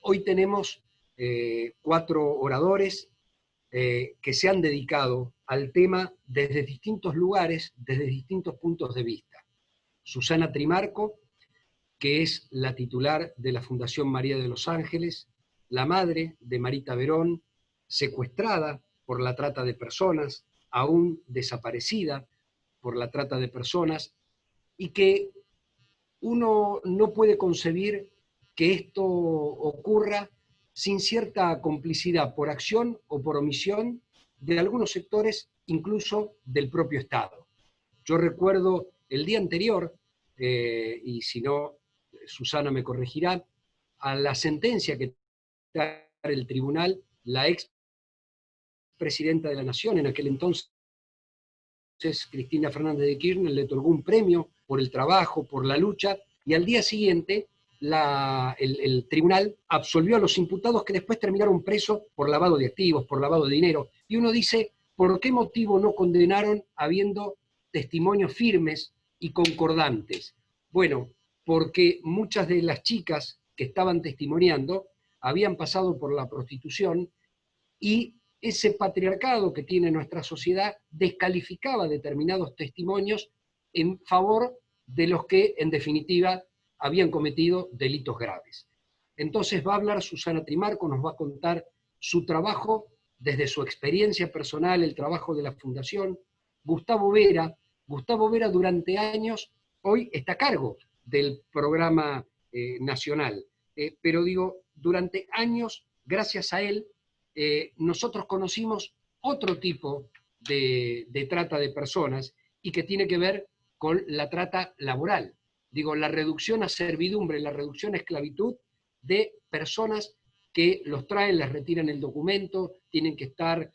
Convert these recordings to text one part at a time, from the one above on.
Hoy tenemos 4 oradores que se han dedicado al tema desde distintos lugares, desde distintos puntos de vista. Susana Trimarco, que es la titular de la Fundación María de los Ángeles, la madre de Marita Verón, secuestrada por la trata de personas, aún desaparecida por la trata de personas, y que uno no puede concebir que esto ocurra sin cierta complicidad por acción o por omisión de algunos sectores, incluso del propio Estado. Yo recuerdo el día anterior, y si no, Susana me corregirá, a la sentencia que da el tribunal, la ex presidenta de la Nación, en aquel entonces, Cristina Fernández de Kirchner, le otorgó un premio por el trabajo, por la lucha, y al día siguiente el tribunal absolvió a los imputados que después terminaron presos por lavado de activos, por lavado de dinero. Y uno dice, ¿por qué motivo no condenaron habiendo testimonios firmes y concordantes? Bueno, porque muchas de las chicas que estaban testimoniando habían pasado por la prostitución y ese patriarcado que tiene nuestra sociedad descalificaba determinados testimonios en favor de los que, en definitiva, habían cometido delitos graves. Entonces va a hablar Susana Trimarco, nos va a contar su trabajo desde su experiencia personal, el trabajo de la Fundación. Gustavo Vera durante años, hoy está a cargo del programa nacional, pero digo, durante años, gracias a él, nosotros conocimos otro tipo de trata de personas y que tiene que ver con la trata laboral. Digo, la reducción a servidumbre, la reducción a esclavitud de personas que los traen, les retiran el documento, tienen que estar,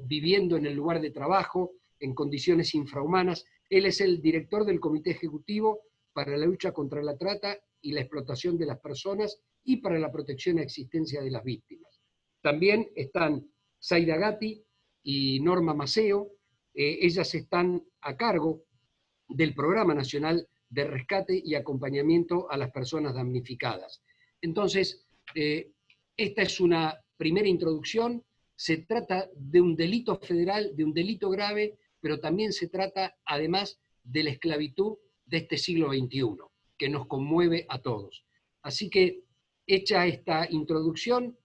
viviendo en el lugar de trabajo, en condiciones infrahumanas. Él es el director del Comité Ejecutivo para la lucha contra la trata y la explotación de las personas y para la protección y existencia de las víctimas. También están Zaida Gatti y Norma Maceo, ellas están a cargo del Programa Nacional de Rescate y Acompañamiento a las Personas Damnificadas. Entonces, esta es una primera introducción, se trata de un delito federal, de un delito grave, pero también se trata, además, de la esclavitud de este siglo XXI, que nos conmueve a todos. Así que, hecha esta introducción,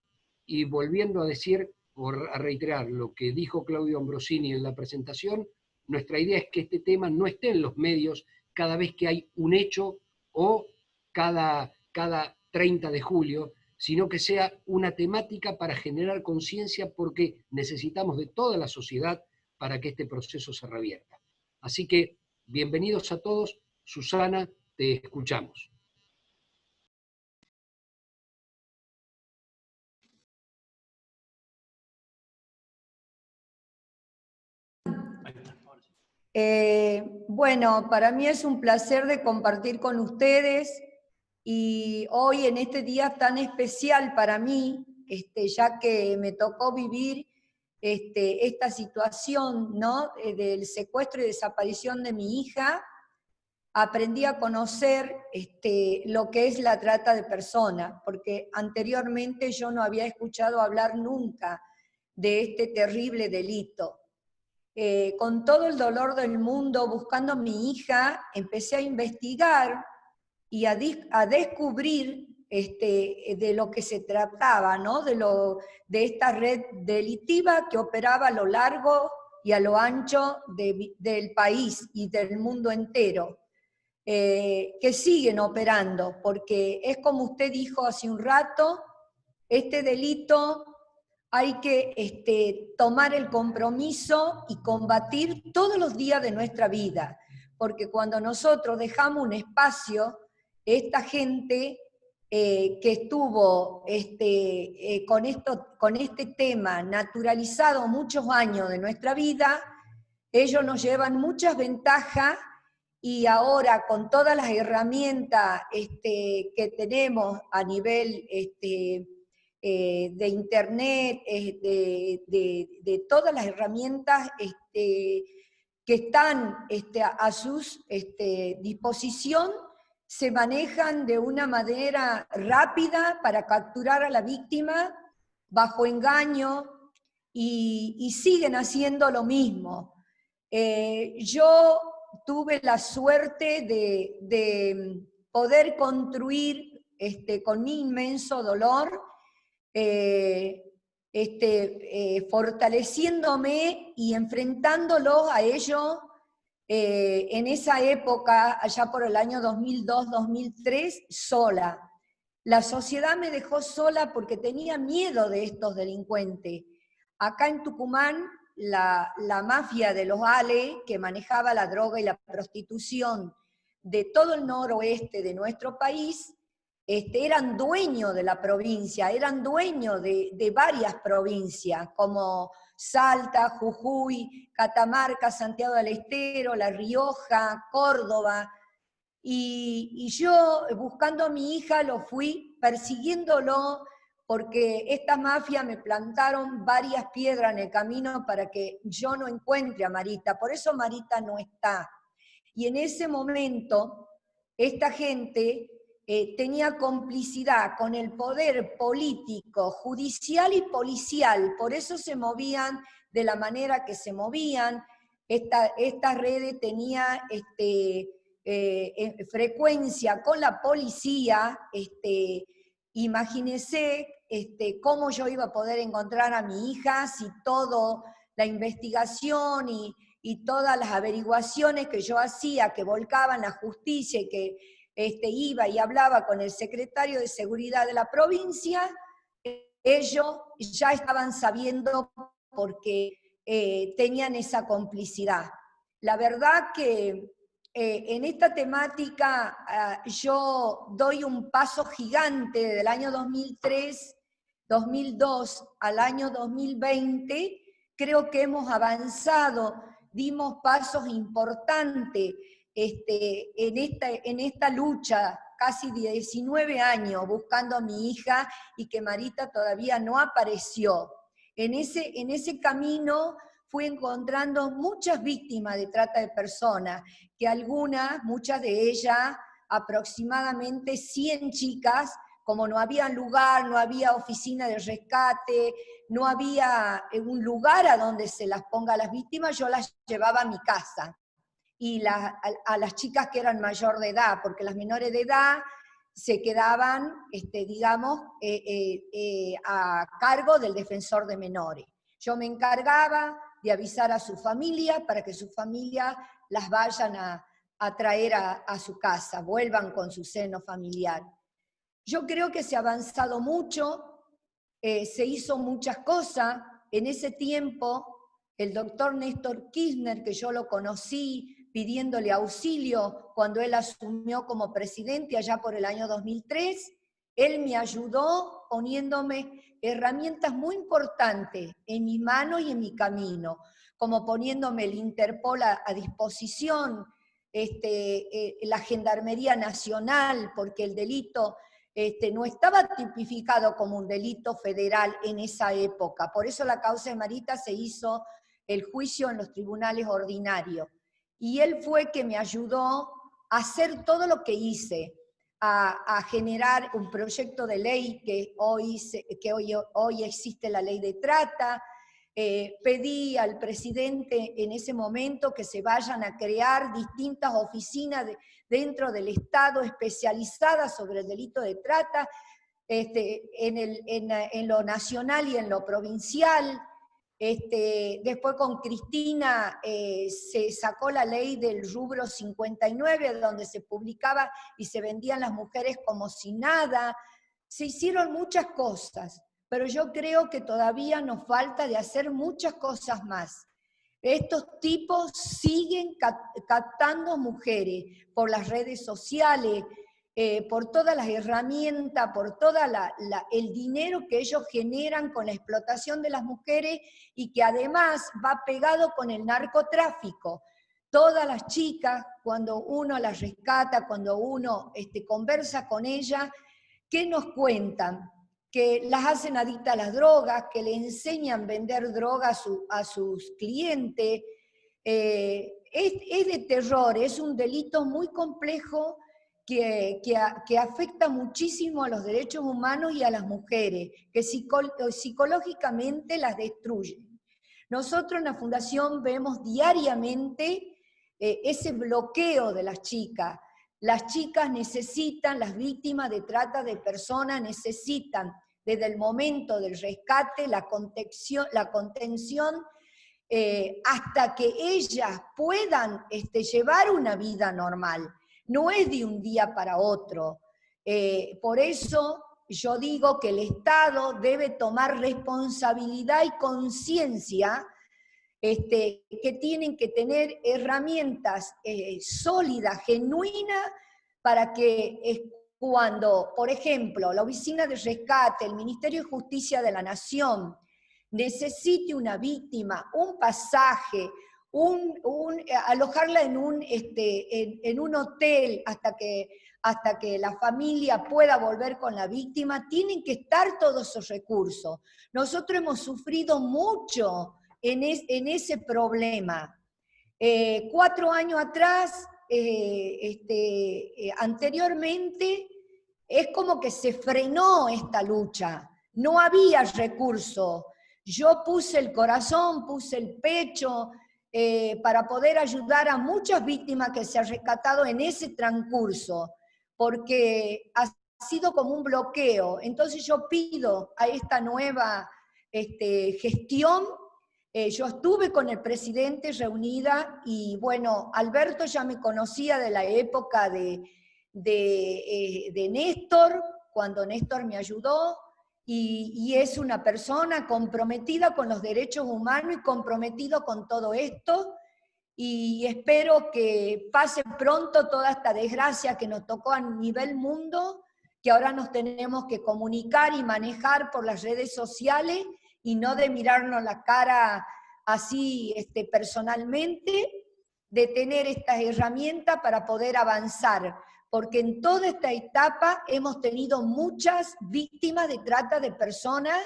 y volviendo a decir, o a reiterar lo que dijo Claudio Ambrosini en la presentación, nuestra idea es que este tema no esté en los medios cada vez que hay un hecho o cada 30 de julio, sino que sea una temática para generar conciencia porque necesitamos de toda la sociedad para que este proceso se revierta. Así que, bienvenidos a todos. Susana, te escuchamos. Bueno, para mí es un placer de compartir con ustedes y hoy en este día tan especial para mí, ya que me tocó vivir esta situación, ¿no? Del secuestro y desaparición de mi hija, aprendí a conocer lo que es la trata de personas, porque anteriormente yo no había escuchado hablar nunca de este terrible delito. Con todo el dolor del mundo, buscando a mi hija, empecé a investigar y a descubrir de lo que se trataba, ¿no? De esta red delictiva que operaba a lo largo y a lo ancho del país y del mundo entero, que siguen operando, porque es como usted dijo hace un rato, este delito hay que tomar el compromiso y combatir todos los días de nuestra vida, porque cuando nosotros dejamos un espacio, esta gente que estuvo con este tema naturalizado muchos años de nuestra vida, ellos nos llevan muchas ventajas y ahora con todas las herramientas que tenemos a nivel de internet, de todas las herramientas que están a su disposición, se manejan de una manera rápida para capturar a la víctima bajo engaño y siguen haciendo lo mismo. Yo tuve la suerte de poder construir con mi inmenso dolor, fortaleciéndome y enfrentándolos a ellos en esa época, allá por el año 2002-2003, sola. La sociedad me dejó sola porque tenía miedo de estos delincuentes. Acá en Tucumán, la mafia de los Ale, que manejaba la droga y la prostitución de todo el noroeste de nuestro país, eran dueños de la provincia, eran dueños de varias provincias, como Salta, Jujuy, Catamarca, Santiago del Estero, La Rioja, Córdoba. Y yo, buscando a mi hija, lo fui persiguiéndolo, porque estas mafias me plantaron varias piedras en el camino para que yo no encuentre a Marita. Por eso Marita no está. Y en ese momento, esta gente tenía complicidad con el poder político, judicial y policial. Por eso se movían de la manera que se movían. Esta red tenía frecuencia con la policía. Imagínense cómo yo iba a poder encontrar a mi hija si toda la investigación y todas las averiguaciones que yo hacía, que volcaban la justicia y que iba y hablaba con el secretario de Seguridad de la provincia, ellos ya estaban sabiendo porque tenían esa complicidad. La verdad que en esta temática yo doy un paso gigante del año 2003, 2002 al año 2020, creo que hemos avanzado, dimos pasos importantes en esta lucha, casi 19 años buscando a mi hija y que Marita todavía no apareció. En ese camino fui encontrando muchas víctimas de trata de personas, que muchas de ellas, aproximadamente 100 chicas, como no había lugar, no había oficina de rescate, no había un lugar a donde se las ponga a las víctimas, yo las llevaba a mi casa. Y a las chicas que eran mayor de edad, porque las menores de edad se quedaban, a cargo del defensor de menores. Yo me encargaba de avisar a su familia para que su familia las vayan a traer a su casa, vuelvan con su seno familiar. Yo creo que se ha avanzado mucho, se hizo muchas cosas. En ese tiempo, el doctor Néstor Kirchner, que yo lo conocí pidiéndole auxilio cuando él asumió como presidente allá por el año 2003, él me ayudó poniéndome herramientas muy importantes en mi mano y en mi camino, como poniéndome el Interpol a disposición, la Gendarmería Nacional, porque el delito no estaba tipificado como un delito federal en esa época. Por eso la causa de Marita se hizo el juicio en los tribunales ordinarios. Y él fue que me ayudó a hacer todo lo que hice, a generar un proyecto de ley que hoy existe la ley de trata. Pedí al presidente en ese momento que se vayan a crear distintas oficinas dentro del Estado especializadas sobre el delito de trata, en lo nacional y en lo provincial. Después con Cristina se sacó la ley del rubro 59, donde se publicaba y se vendían las mujeres como si nada. Se hicieron muchas cosas, pero yo creo que todavía nos falta de hacer muchas cosas más. Estos tipos siguen captando mujeres por las redes sociales, por todas las herramientas, por todo el dinero que ellos generan con la explotación de las mujeres y que además va pegado con el narcotráfico. Todas las chicas, cuando uno las rescata, cuando uno conversa con ellas, ¿qué nos cuentan? Que las hacen adictas a las drogas, que le enseñan a vender drogas a sus clientes. Es de terror, es un delito muy complejo que afecta muchísimo a los derechos humanos y a las mujeres, que psicológicamente las destruyen. Nosotros en la Fundación vemos diariamente ese bloqueo de las chicas. Las chicas necesitan, las víctimas de trata de personas necesitan, desde el momento del rescate, la contención hasta que ellas puedan llevar una vida normal. No es de un día para otro. Por eso yo digo que el Estado debe tomar responsabilidad y conciencia, que tienen que tener herramientas sólidas, genuinas, para que cuando, por ejemplo, la Oficina de Rescate, el Ministerio de Justicia de la Nación, necesite una víctima, un pasaje, alojarla en un hotel hasta que la familia pueda volver con la víctima, tienen que estar todos esos recursos. Nosotros hemos sufrido mucho en ese problema. 4 años atrás, anteriormente, es como que se frenó esta lucha, no había recursos. Yo puse el corazón, puse el pecho para poder ayudar a muchas víctimas que se han rescatado en ese transcurso, porque ha sido como un bloqueo. Entonces yo pido a esta nueva gestión. Yo estuve con el presidente reunida y bueno, Alberto ya me conocía de la época de Néstor, cuando Néstor me ayudó, y es una persona comprometida con los derechos humanos y comprometido con todo esto, y espero que pase pronto toda esta desgracia que nos tocó a nivel mundo, que ahora nos tenemos que comunicar y manejar por las redes sociales, y no de mirarnos la cara así personalmente, de tener estas herramientas para poder avanzar, porque en toda esta etapa hemos tenido muchas víctimas de trata de personas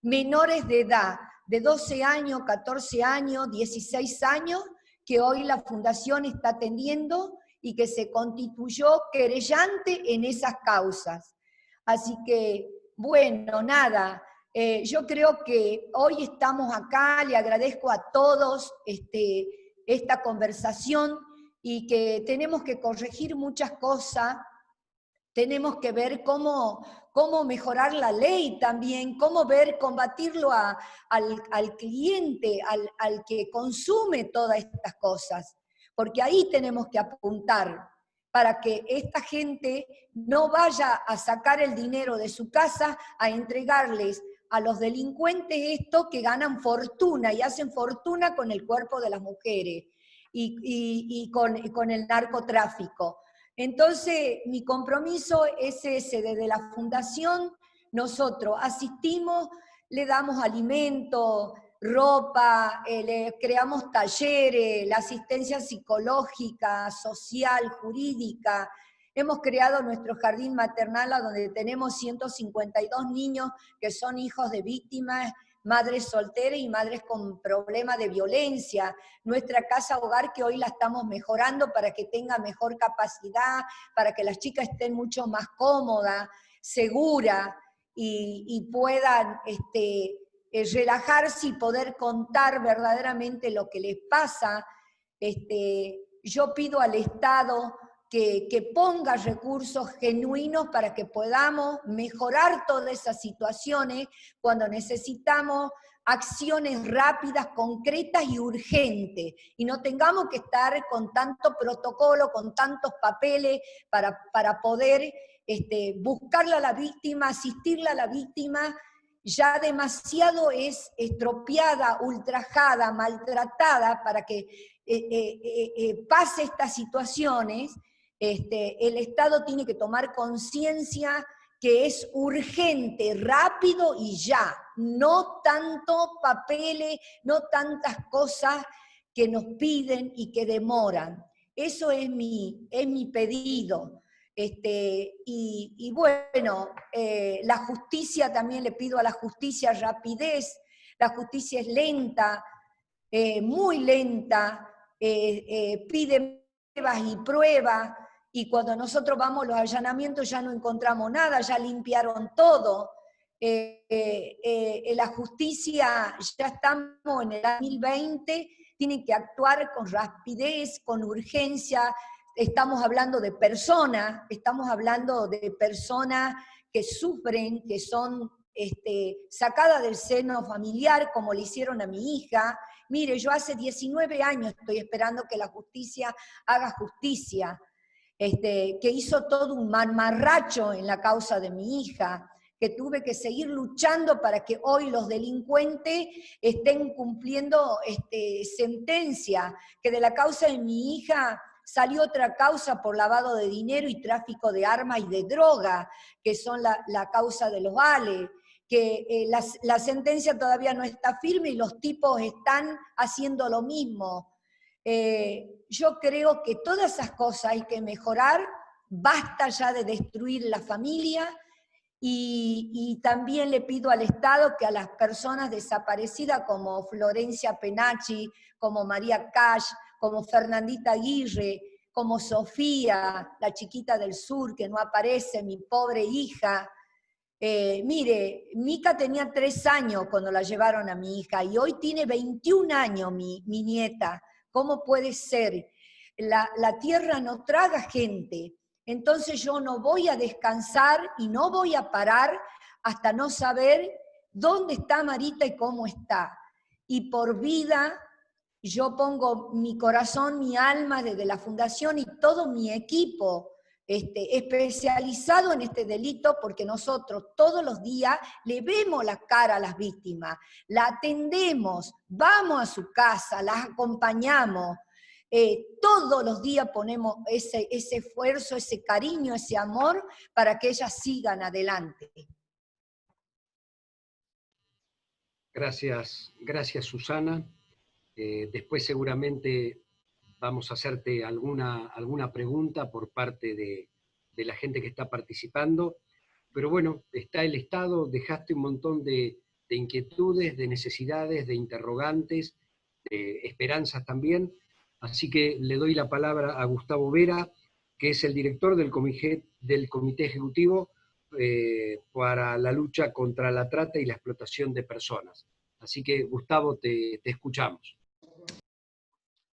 menores de edad, de 12 años, 14 años, 16 años, que hoy la Fundación está atendiendo y que se constituyó querellante en esas causas. Así que, bueno, nada, yo creo que hoy estamos acá, le agradezco a todos esta conversación, y que tenemos que corregir muchas cosas, tenemos que ver cómo mejorar la ley también, cómo combatirlo al cliente, al que consume todas estas cosas, porque ahí tenemos que apuntar, para que esta gente no vaya a sacar el dinero de su casa a entregarles a los delincuentes esto, que ganan fortuna y hacen fortuna con el cuerpo de las mujeres y con el narcotráfico. Entonces, mi compromiso es ese. Desde la Fundación nosotros asistimos, le damos alimento, ropa, le creamos talleres, la asistencia psicológica, social, jurídica. Hemos creado nuestro jardín maternal, donde tenemos 152 niños que son hijos de víctimas, madres solteras y madres con problemas de violencia. Nuestra casa hogar, que hoy la estamos mejorando para que tenga mejor capacidad, para que las chicas estén mucho más cómodas, seguras, y puedan relajarse y poder contar verdaderamente lo que les pasa. Yo pido al Estado que ponga recursos genuinos para que podamos mejorar todas esas situaciones cuando necesitamos acciones rápidas, concretas y urgentes, y no tengamos que estar con tanto protocolo, con tantos papeles para poder buscarla a la víctima, asistirla a la víctima. Ya demasiado es estropeada, ultrajada, maltratada para que pase estas situaciones. El Estado tiene que tomar conciencia que es urgente, rápido y ya, no tanto papeles, no tantas cosas que nos piden y que demoran. Eso es mi pedido. Y bueno, la justicia, también le pido a la justicia rapidez. La justicia es lenta, muy lenta, pide pruebas y pruebas, y cuando nosotros vamos a los allanamientos ya no encontramos nada, ya limpiaron todo. La justicia, ya estamos en el 2020, tienen que actuar con rapidez, con urgencia. Estamos hablando de personas que sufren, que son sacadas del seno familiar, como le hicieron a mi hija. Mire, yo hace 19 años estoy esperando que la justicia haga justicia, que hizo todo un mamarracho en la causa de mi hija, que tuve que seguir luchando para que hoy los delincuentes estén cumpliendo sentencia, que de la causa de mi hija salió otra causa por lavado de dinero y tráfico de armas y de droga, que son la causa de los vales, que la sentencia todavía no está firme y los tipos están haciendo lo mismo. Yo creo que todas esas cosas hay que mejorar, basta ya de destruir la familia, y también le pido al Estado que a las personas desaparecidas como Florencia Penachi, como María Cash, como Fernandita Aguirre, como Sofía, la chiquita del sur que no aparece, mi pobre hija. Mire, Mica tenía 3 años cuando la llevaron a mi hija y hoy tiene 21 años mi nieta. ¿Cómo puede ser? La tierra no traga gente. Entonces yo no voy a descansar y no voy a parar hasta no saber dónde está Marita y cómo está. Y por vida yo pongo mi corazón, mi alma desde la fundación y todo mi equipo especializado en este delito, porque nosotros todos los días le vemos la cara a las víctimas, la atendemos, vamos a su casa, las acompañamos. Todos los días ponemos ese esfuerzo, ese cariño, ese amor para que ellas sigan adelante. Gracias, Susana. Después seguramente vamos a hacerte alguna pregunta por parte de la gente que está participando. Pero bueno, está el Estado, dejaste un montón de inquietudes, de necesidades, de interrogantes, de esperanzas también. Así que le doy la palabra a Gustavo Vera, que es el director del Comité Ejecutivo para la lucha contra la trata y la explotación de personas. Así que, Gustavo, te escuchamos.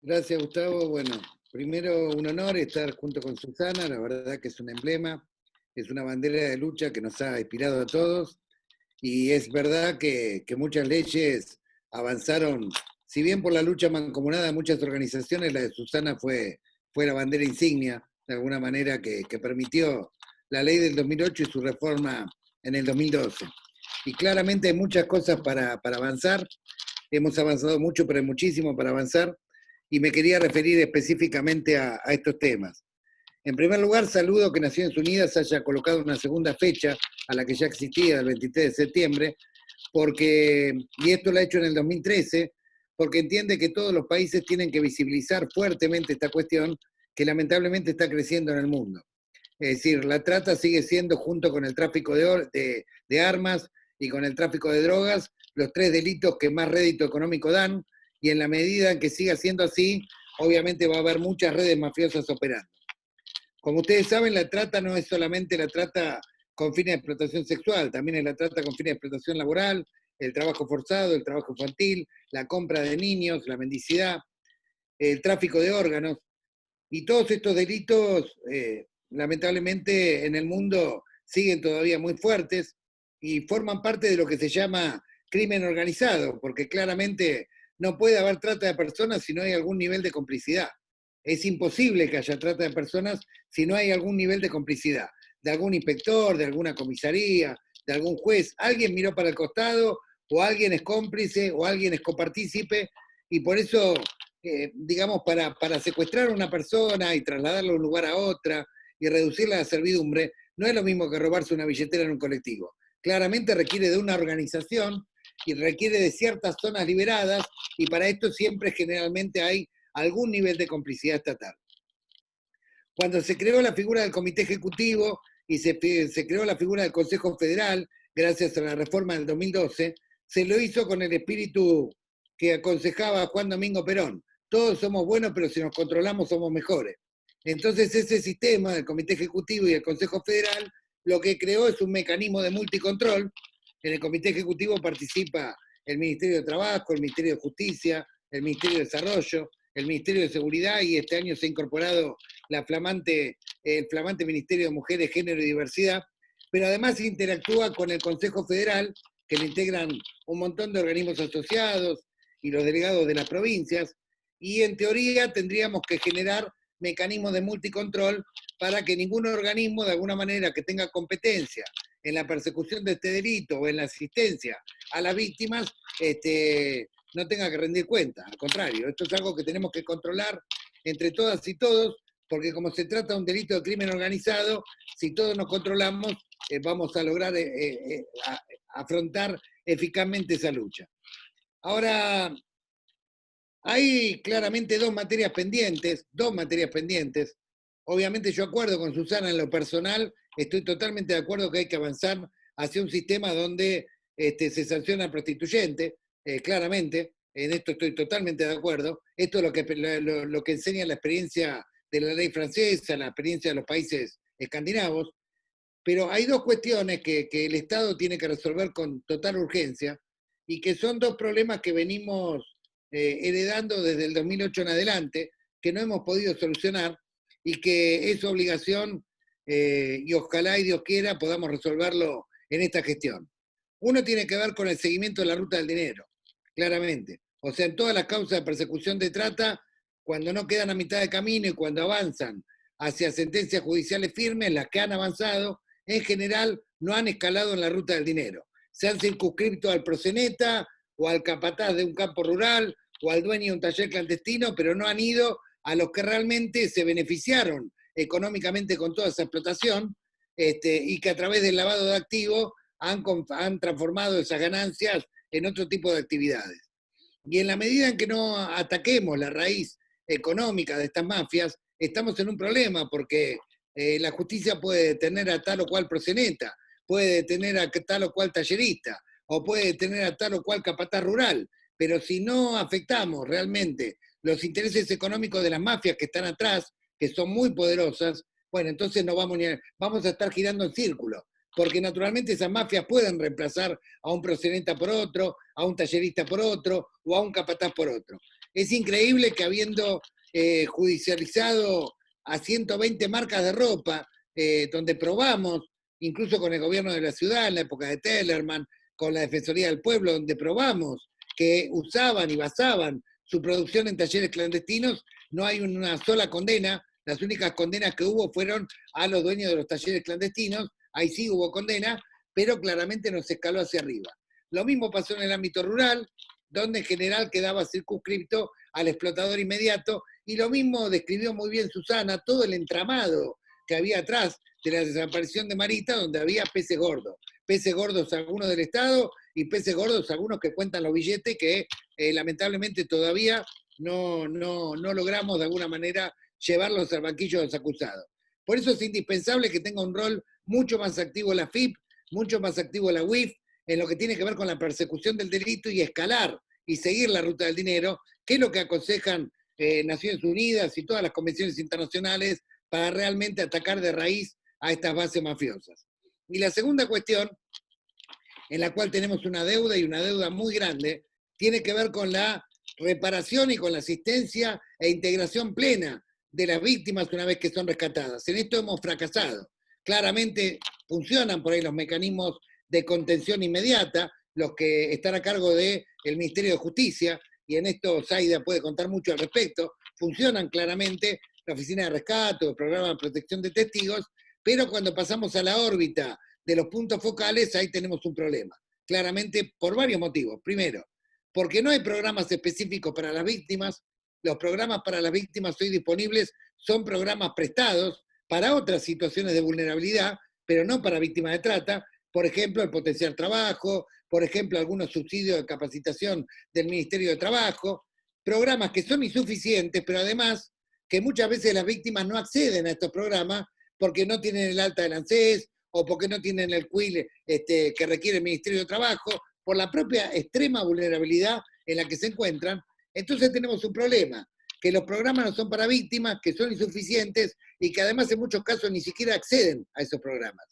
Gracias, Gustavo. Bueno, primero un honor estar junto con Susana, la verdad que es un emblema, es una bandera de lucha que nos ha inspirado a todos, y es verdad que muchas leyes avanzaron. Si bien por la lucha mancomunada de muchas organizaciones, la de Susana fue la bandera insignia, de alguna manera, que permitió la ley del 2008 y su reforma en el 2012. Y claramente hay muchas cosas para avanzar. Hemos avanzado mucho, pero hay muchísimo para avanzar. Y me quería referir específicamente a estos temas. En primer lugar, saludo que Naciones Unidas haya colocado una segunda fecha a la que ya existía, el 23 de septiembre, y esto lo ha hecho en el 2013, porque entiende que todos los países tienen que visibilizar fuertemente esta cuestión que lamentablemente está creciendo en el mundo. Es decir, la trata sigue siendo, junto con el tráfico de armas y con el tráfico de drogas, los 3 delitos que más rédito económico dan, y en la medida en que siga siendo así, obviamente va a haber muchas redes mafiosas operando. Como ustedes saben, la trata no es solamente la trata con fines de explotación sexual, también es la trata con fines de explotación laboral, el trabajo forzado, el trabajo infantil, la compra de niños, la mendicidad, el tráfico de órganos, y todos estos delitos, lamentablemente, en el mundo siguen todavía muy fuertes y forman parte de lo que se llama crimen organizado, porque claramente no puede haber trata de personas si no hay algún nivel de complicidad. Es imposible que haya trata de personas si no hay algún nivel de complicidad, de algún inspector, de alguna comisaría, de algún juez. Alguien miró para el costado, o alguien es cómplice, o alguien es copartícipe, y por eso, digamos, para secuestrar a una persona y trasladarla de un lugar a otra y reducirla a la servidumbre, no es lo mismo que robarse una billetera en un colectivo. Claramente requiere de una organización y requiere de ciertas zonas liberadas, y para esto siempre generalmente hay algún nivel de complicidad estatal. Cuando se creó la figura del Comité Ejecutivo y se creó la figura del Consejo Federal, gracias a la reforma del 2012, se lo hizo con el espíritu que aconsejaba Juan Domingo Perón. Todos somos buenos, pero si nos controlamos somos mejores. Entonces ese sistema del Comité Ejecutivo y el Consejo Federal lo que creó es un mecanismo de multicontrol. En el Comité Ejecutivo participa el Ministerio de Trabajo, el Ministerio de Justicia, el Ministerio de Desarrollo, el Ministerio de Seguridad, y este año se ha incorporado el flamante Ministerio de Mujeres, Género y Diversidad, pero además interactúa con el Consejo Federal, que le integran un montón de organismos asociados y los delegados de las provincias, y en teoría tendríamos que generar mecanismos de multicontrol para que ningún organismo, de alguna manera, que tenga competencia en la persecución de este delito o en la asistencia a las víctimas, no tenga que rendir cuenta. Al contrario, esto es algo que tenemos que controlar entre todas y todos, porque como se trata de un delito de crimen organizado, si todos nos controlamos, vamos a lograr afrontar eficazmente esa lucha. Ahora, hay claramente dos materias pendientes. Obviamente yo acuerdo con Susana en lo personal, estoy totalmente de acuerdo que hay que avanzar hacia un sistema donde se sanciona al prostituyente, claramente, en esto estoy totalmente de acuerdo. Esto es lo que enseña la experiencia de la ley francesa, la experiencia de los países escandinavos, pero hay dos cuestiones que el Estado tiene que resolver con total urgencia y que son dos problemas que venimos heredando desde el 2008 en adelante, que no hemos podido solucionar y que es obligación, y ojalá y Dios quiera podamos resolverlo en esta gestión. Uno tiene que ver con el seguimiento de la ruta del dinero, claramente. O sea, en todas las causas de persecución de trata, cuando no quedan a mitad de camino y cuando avanzan hacia sentencias judiciales firmes, las que han avanzado, en general no han escalado en la ruta del dinero. Se han circunscrito al proxeneta o al capataz de un campo rural o al dueño de un taller clandestino, pero no han ido a los que realmente se beneficiaron económicamente con toda esa explotación, y que a través del lavado de activos han transformado esas ganancias en otro tipo de actividades. Y en la medida en que no ataquemos la raíz económica de estas mafias, estamos en un problema, porque la justicia puede detener a tal o cual proxeneta, puede detener a tal o cual tallerista, o puede detener a tal o cual capataz rural, pero si no afectamos realmente los intereses económicos de las mafias que están atrás, que son muy poderosas, bueno, entonces no vamos a estar girando en círculo, porque naturalmente esas mafias pueden reemplazar a un proxeneta por otro, a un tallerista por otro, o a un capataz por otro. Es increíble que habiendo judicializado a 120 marcas de ropa, donde probamos, incluso con el gobierno de la ciudad, en la época de Tellerman, con la Defensoría del Pueblo, donde probamos que usaban y basaban su producción en talleres clandestinos, no hay una sola condena. Las únicas condenas que hubo fueron a los dueños de los talleres clandestinos, ahí sí hubo condena, pero claramente no se escaló hacia arriba. Lo mismo pasó en el ámbito rural, donde en general quedaba circunscripto al explotador inmediato, y lo mismo describió muy bien Susana, todo el entramado que había atrás de la desaparición de Marita, donde había peces gordos algunos del Estado y peces gordos algunos que cuentan los billetes, que lamentablemente todavía no logramos de alguna manera llevarlos al banquillo de los acusados. Por eso es indispensable que tenga un rol mucho más activo la FIP, mucho más activo la UIF, en lo que tiene que ver con la persecución del delito y escalar y seguir la ruta del dinero, que es lo que aconsejan Naciones Unidas y todas las convenciones internacionales para realmente atacar de raíz a estas bases mafiosas. Y la segunda cuestión, en la cual tenemos una deuda y una deuda muy grande, tiene que ver con la reparación y con la asistencia e integración plena de las víctimas una vez que son rescatadas. En esto hemos fracasado. Claramente funcionan por ahí los mecanismos de contención inmediata, los que están a cargo del Ministerio de Justicia, y en esto Zaida puede contar mucho al respecto. Funcionan claramente la Oficina de Rescate, el Programa de Protección de Testigos, pero cuando pasamos a la órbita de los puntos focales, ahí tenemos un problema. Claramente por varios motivos. Primero, porque no hay programas específicos para las víctimas. Los programas para las víctimas hoy disponibles son programas prestados para otras situaciones de vulnerabilidad, pero no para víctimas de trata. Por ejemplo, el potenciar trabajo, por ejemplo, algunos subsidios de capacitación del Ministerio de Trabajo, programas que son insuficientes, pero además que muchas veces las víctimas no acceden a estos programas porque no tienen el alta del ANSES o porque no tienen el CUIL que requiere el Ministerio de Trabajo, por la propia extrema vulnerabilidad en la que se encuentran. Entonces tenemos un problema. que los programas no son para víctimas, que son insuficientes y que además en muchos casos ni siquiera acceden a esos programas.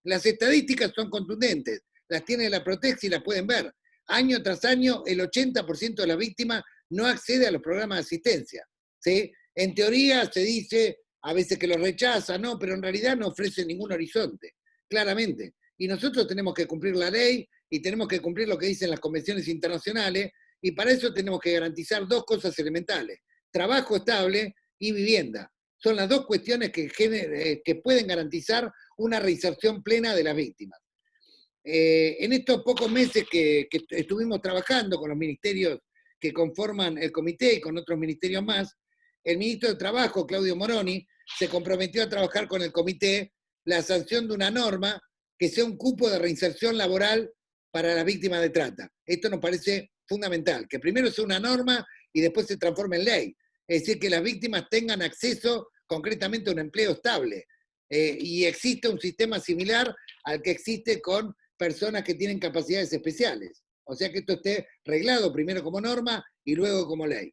Las estadísticas son contundentes, las tiene la Protex y las pueden ver. Año tras año, el 80% de las víctimas no accede a los programas de asistencia, ¿sí? En teoría se dice a veces que los rechaza, no, pero en realidad no ofrece ningún horizonte, claramente. Y nosotros tenemos que cumplir la ley y tenemos que cumplir lo que dicen las convenciones internacionales, y para eso tenemos que garantizar dos cosas elementales: trabajo estable y vivienda. Son las dos cuestiones que pueden garantizar una reinserción plena de las víctimas. En estos pocos meses que estuvimos trabajando con los ministerios que conforman el comité y con otros ministerios más, el ministro de Trabajo, Claudio Moroni, se comprometió a trabajar con el comité la sanción de una norma que sea un cupo de reinserción laboral para las víctimas de trata. Esto nos parece fundamental, que primero sea una norma y después se transforme en ley. Es decir, que las víctimas tengan acceso concretamente a un empleo estable. Y existe un sistema similar al que existe con personas que tienen capacidades especiales. O sea que esto esté reglado primero como norma y luego como ley.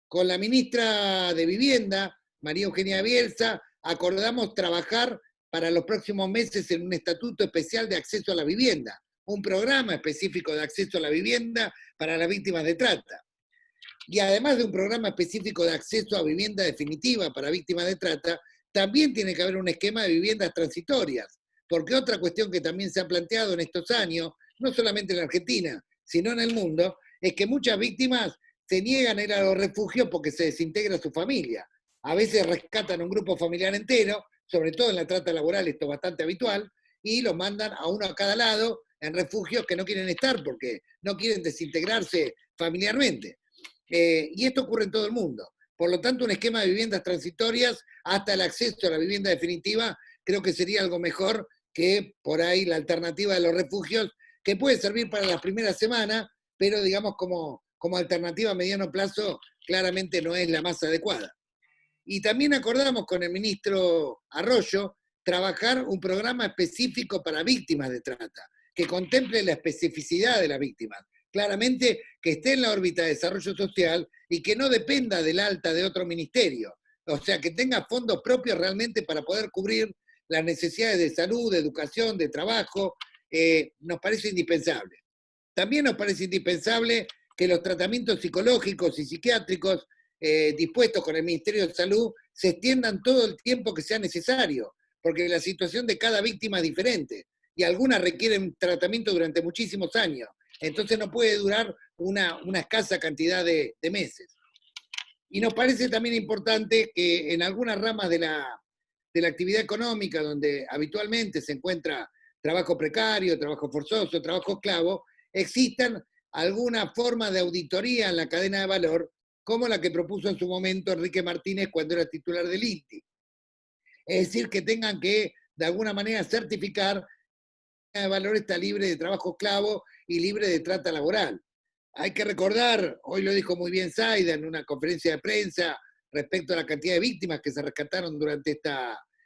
Con la ministra de Vivienda, María Eugenia Bielsa, acordamos trabajar para los próximos meses en un estatuto especial de acceso a la vivienda, un programa específico de acceso a la vivienda para las víctimas de trata. Y además de un programa específico de acceso a vivienda definitiva para víctimas de trata, también tiene que haber un esquema de viviendas transitorias, porque otra cuestión que también se ha planteado en estos años, no solamente en la Argentina, sino en el mundo, es que muchas víctimas se niegan a ir a los refugios porque se desintegra su familia. A veces rescatan a un grupo familiar entero, sobre todo en la trata laboral, esto es bastante habitual, y los mandan a uno a cada lado en refugios que no quieren estar porque no quieren desintegrarse familiarmente. Y esto ocurre en todo el mundo. Por lo tanto, un esquema de viviendas transitorias hasta el acceso a la vivienda definitiva creo que sería algo mejor que por ahí la alternativa de los refugios, que puede servir para las primeras semanas, pero digamos como alternativa a mediano plazo claramente no es la más adecuada. Y también acordamos con el ministro Arroyo trabajar un programa específico para víctimas de trata, que contemple la especificidad de las víctimas. Claramente que esté en la órbita de desarrollo social y que no dependa del alta de otro ministerio. O sea, que tenga fondos propios realmente para poder cubrir las necesidades de salud, de educación, de trabajo, nos parece indispensable. También nos parece indispensable que los tratamientos psicológicos y psiquiátricos dispuestos con el Ministerio de Salud se extiendan todo el tiempo que sea necesario, porque la situación de cada víctima es diferente y algunas requieren tratamiento durante muchísimos años. Entonces no puede durar una escasa cantidad de meses. Y nos parece también importante que en algunas ramas de la actividad económica, donde habitualmente se encuentra trabajo precario, trabajo forzoso, trabajo esclavo, existan alguna forma de auditoría en la cadena de valor, como la que propuso en su momento Enrique Martínez cuando era titular del INTI. Es decir, que tengan que, de alguna manera, certificar que la cadena de valor está libre de trabajo esclavo y libre de trata laboral. Hay que recordar, hoy lo dijo muy bien Zaida en una conferencia de prensa respecto a la cantidad de víctimas que se rescataron durante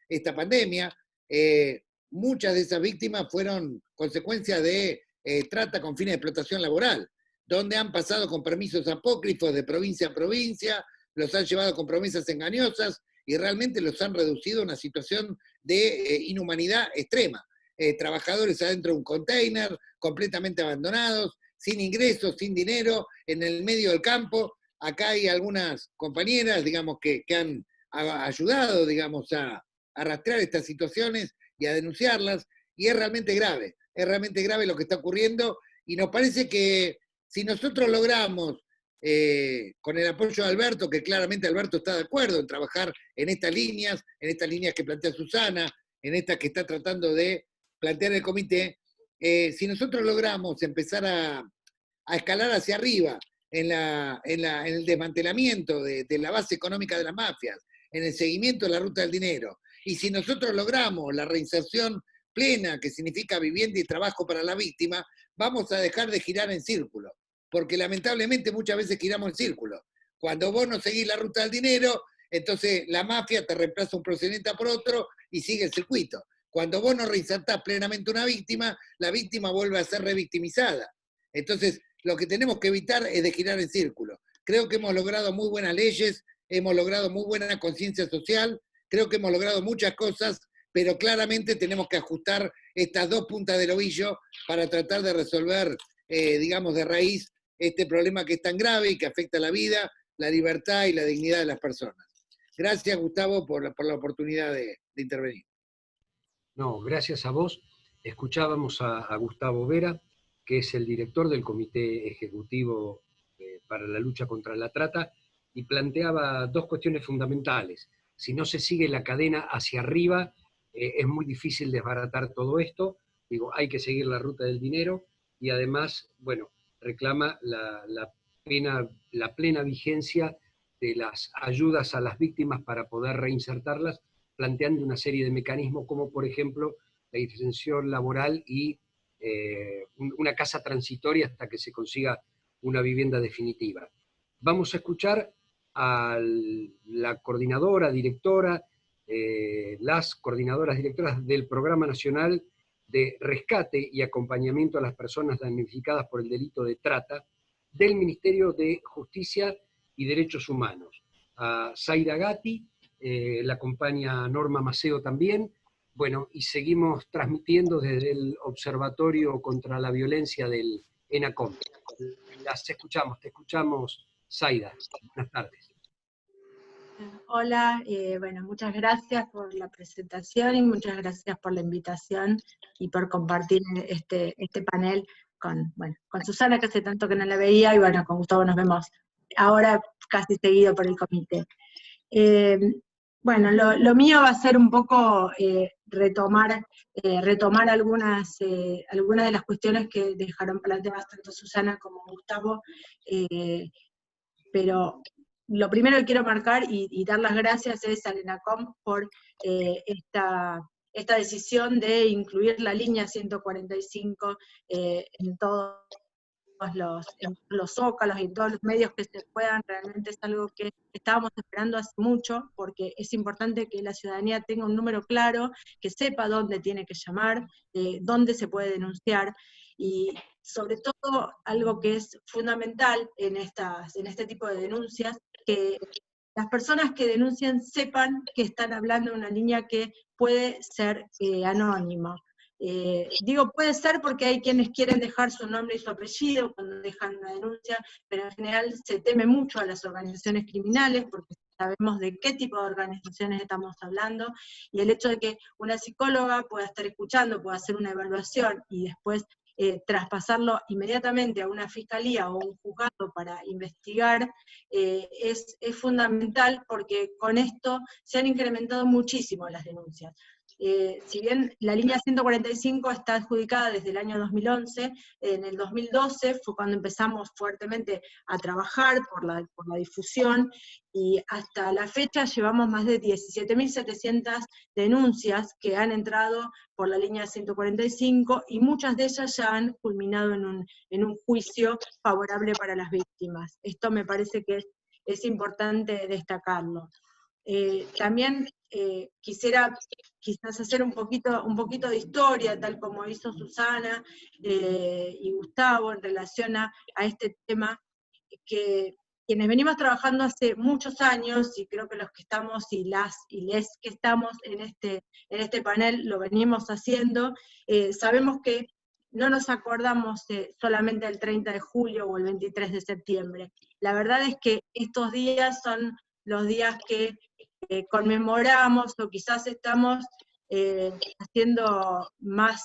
esta pandemia. Muchas de esas víctimas fueron consecuencia de trata con fines de explotación laboral, donde han pasado con permisos apócrifos de provincia a provincia, los han llevado con promesas engañosas y realmente los han reducido a una situación de inhumanidad extrema. Trabajadores adentro de un container, completamente abandonados, sin ingresos, sin dinero, en el medio del campo. Acá hay algunas compañeras, digamos, que han ayudado, digamos, a rastrear estas situaciones y a denunciarlas, y es realmente grave lo que está ocurriendo, y nos parece que si nosotros logramos, con el apoyo de Alberto, que claramente Alberto está de acuerdo en trabajar en estas líneas que plantea Susana, en estas que está tratando de plantear el comité, si nosotros logramos empezar a escalar hacia arriba en el desmantelamiento de la base económica de las mafias, en el seguimiento de la ruta del dinero, y si nosotros logramos la reinserción plena, que significa vivienda y trabajo para la víctima, vamos a dejar de girar en círculo, porque lamentablemente muchas veces giramos en círculo. Cuando vos no seguís la ruta del dinero, entonces la mafia te reemplaza un procedente por otro y sigue el circuito. Cuando vos no reinsertás plenamente una víctima, la víctima vuelve a ser revictimizada. Entonces, lo que tenemos que evitar es de girar en círculo. Creo que hemos logrado muy buenas leyes, hemos logrado muy buena conciencia social, creo que hemos logrado muchas cosas, pero claramente tenemos que ajustar estas dos puntas del ovillo para tratar de resolver, digamos, de raíz este problema que es tan grave y que afecta la vida, la libertad y la dignidad de las personas. Gracias, Gustavo, por la oportunidad de intervenir. No, gracias a vos. Escuchábamos a Gustavo Vera, que es el director del Comité Ejecutivo para la lucha contra la trata, y planteaba dos cuestiones fundamentales. Si no se sigue la cadena hacia arriba, es muy difícil desbaratar todo esto. Digo, hay que seguir la ruta del dinero, y además, bueno, reclama la plena vigencia de las ayudas a las víctimas para poder reinsertarlas, planteando una serie de mecanismos como, por ejemplo, la inserción laboral y una casa transitoria hasta que se consiga una vivienda definitiva. Vamos a escuchar a la coordinadora, directora, las coordinadoras directoras del Programa Nacional de Rescate y Acompañamiento a las Personas Damnificadas por el Delito de Trata del Ministerio de Justicia y Derechos Humanos. A Zaira Gatti, la acompaña Norma Maceo también. Bueno, y seguimos transmitiendo desde el Observatorio contra la Violencia del ENACOM. Las escuchamos, te escuchamos, Zaira. Buenas tardes. Hola, bueno, muchas gracias por la presentación y muchas gracias por la invitación y por compartir este panel con Susana, que hace tanto que no la veía, y bueno, con Gustavo nos vemos ahora casi seguido por el comité. Bueno, lo mío va a ser un poco retomar algunas de las cuestiones que dejaron planteadas tanto Susana como Gustavo, pero lo primero que quiero marcar y dar las gracias es al ENACOM por esta decisión de incluir la línea 145 en todos los zócalos y en todos los medios que se puedan. Realmente es algo que estábamos esperando hace mucho, porque es importante que la ciudadanía tenga un número claro, que sepa dónde tiene que llamar, dónde se puede denunciar, y sobre todo algo que es fundamental en este tipo de denuncias, que las personas que denuncian sepan que están hablando de una línea que puede ser anónima. Digo puede ser porque hay quienes quieren dejar su nombre y su apellido cuando dejan una denuncia, pero en general se teme mucho a las organizaciones criminales porque sabemos de qué tipo de organizaciones estamos hablando, y el hecho de que una psicóloga pueda estar escuchando, pueda hacer una evaluación y después traspasarlo inmediatamente a una fiscalía o un juzgado para investigar, es fundamental, porque con esto se han incrementado muchísimo las denuncias. Si bien la línea 145 está adjudicada desde el año 2011, en el 2012 fue cuando empezamos fuertemente a trabajar por la difusión, y hasta la fecha llevamos más de 17.700 denuncias que han entrado por la línea 145, y muchas de ellas ya han culminado en un juicio favorable para las víctimas. Esto me parece que es importante destacarlo. También quisiera quizás hacer un poquito de historia, tal como hizo Susana y Gustavo, en relación a este tema, que quienes venimos trabajando hace muchos años, y creo que los que estamos y les que estamos en este panel lo venimos haciendo, sabemos que no nos acordamos solamente el 30 de julio o el 23 de septiembre. La verdad es que estos días son los días que conmemoramos, o quizás estamos haciendo más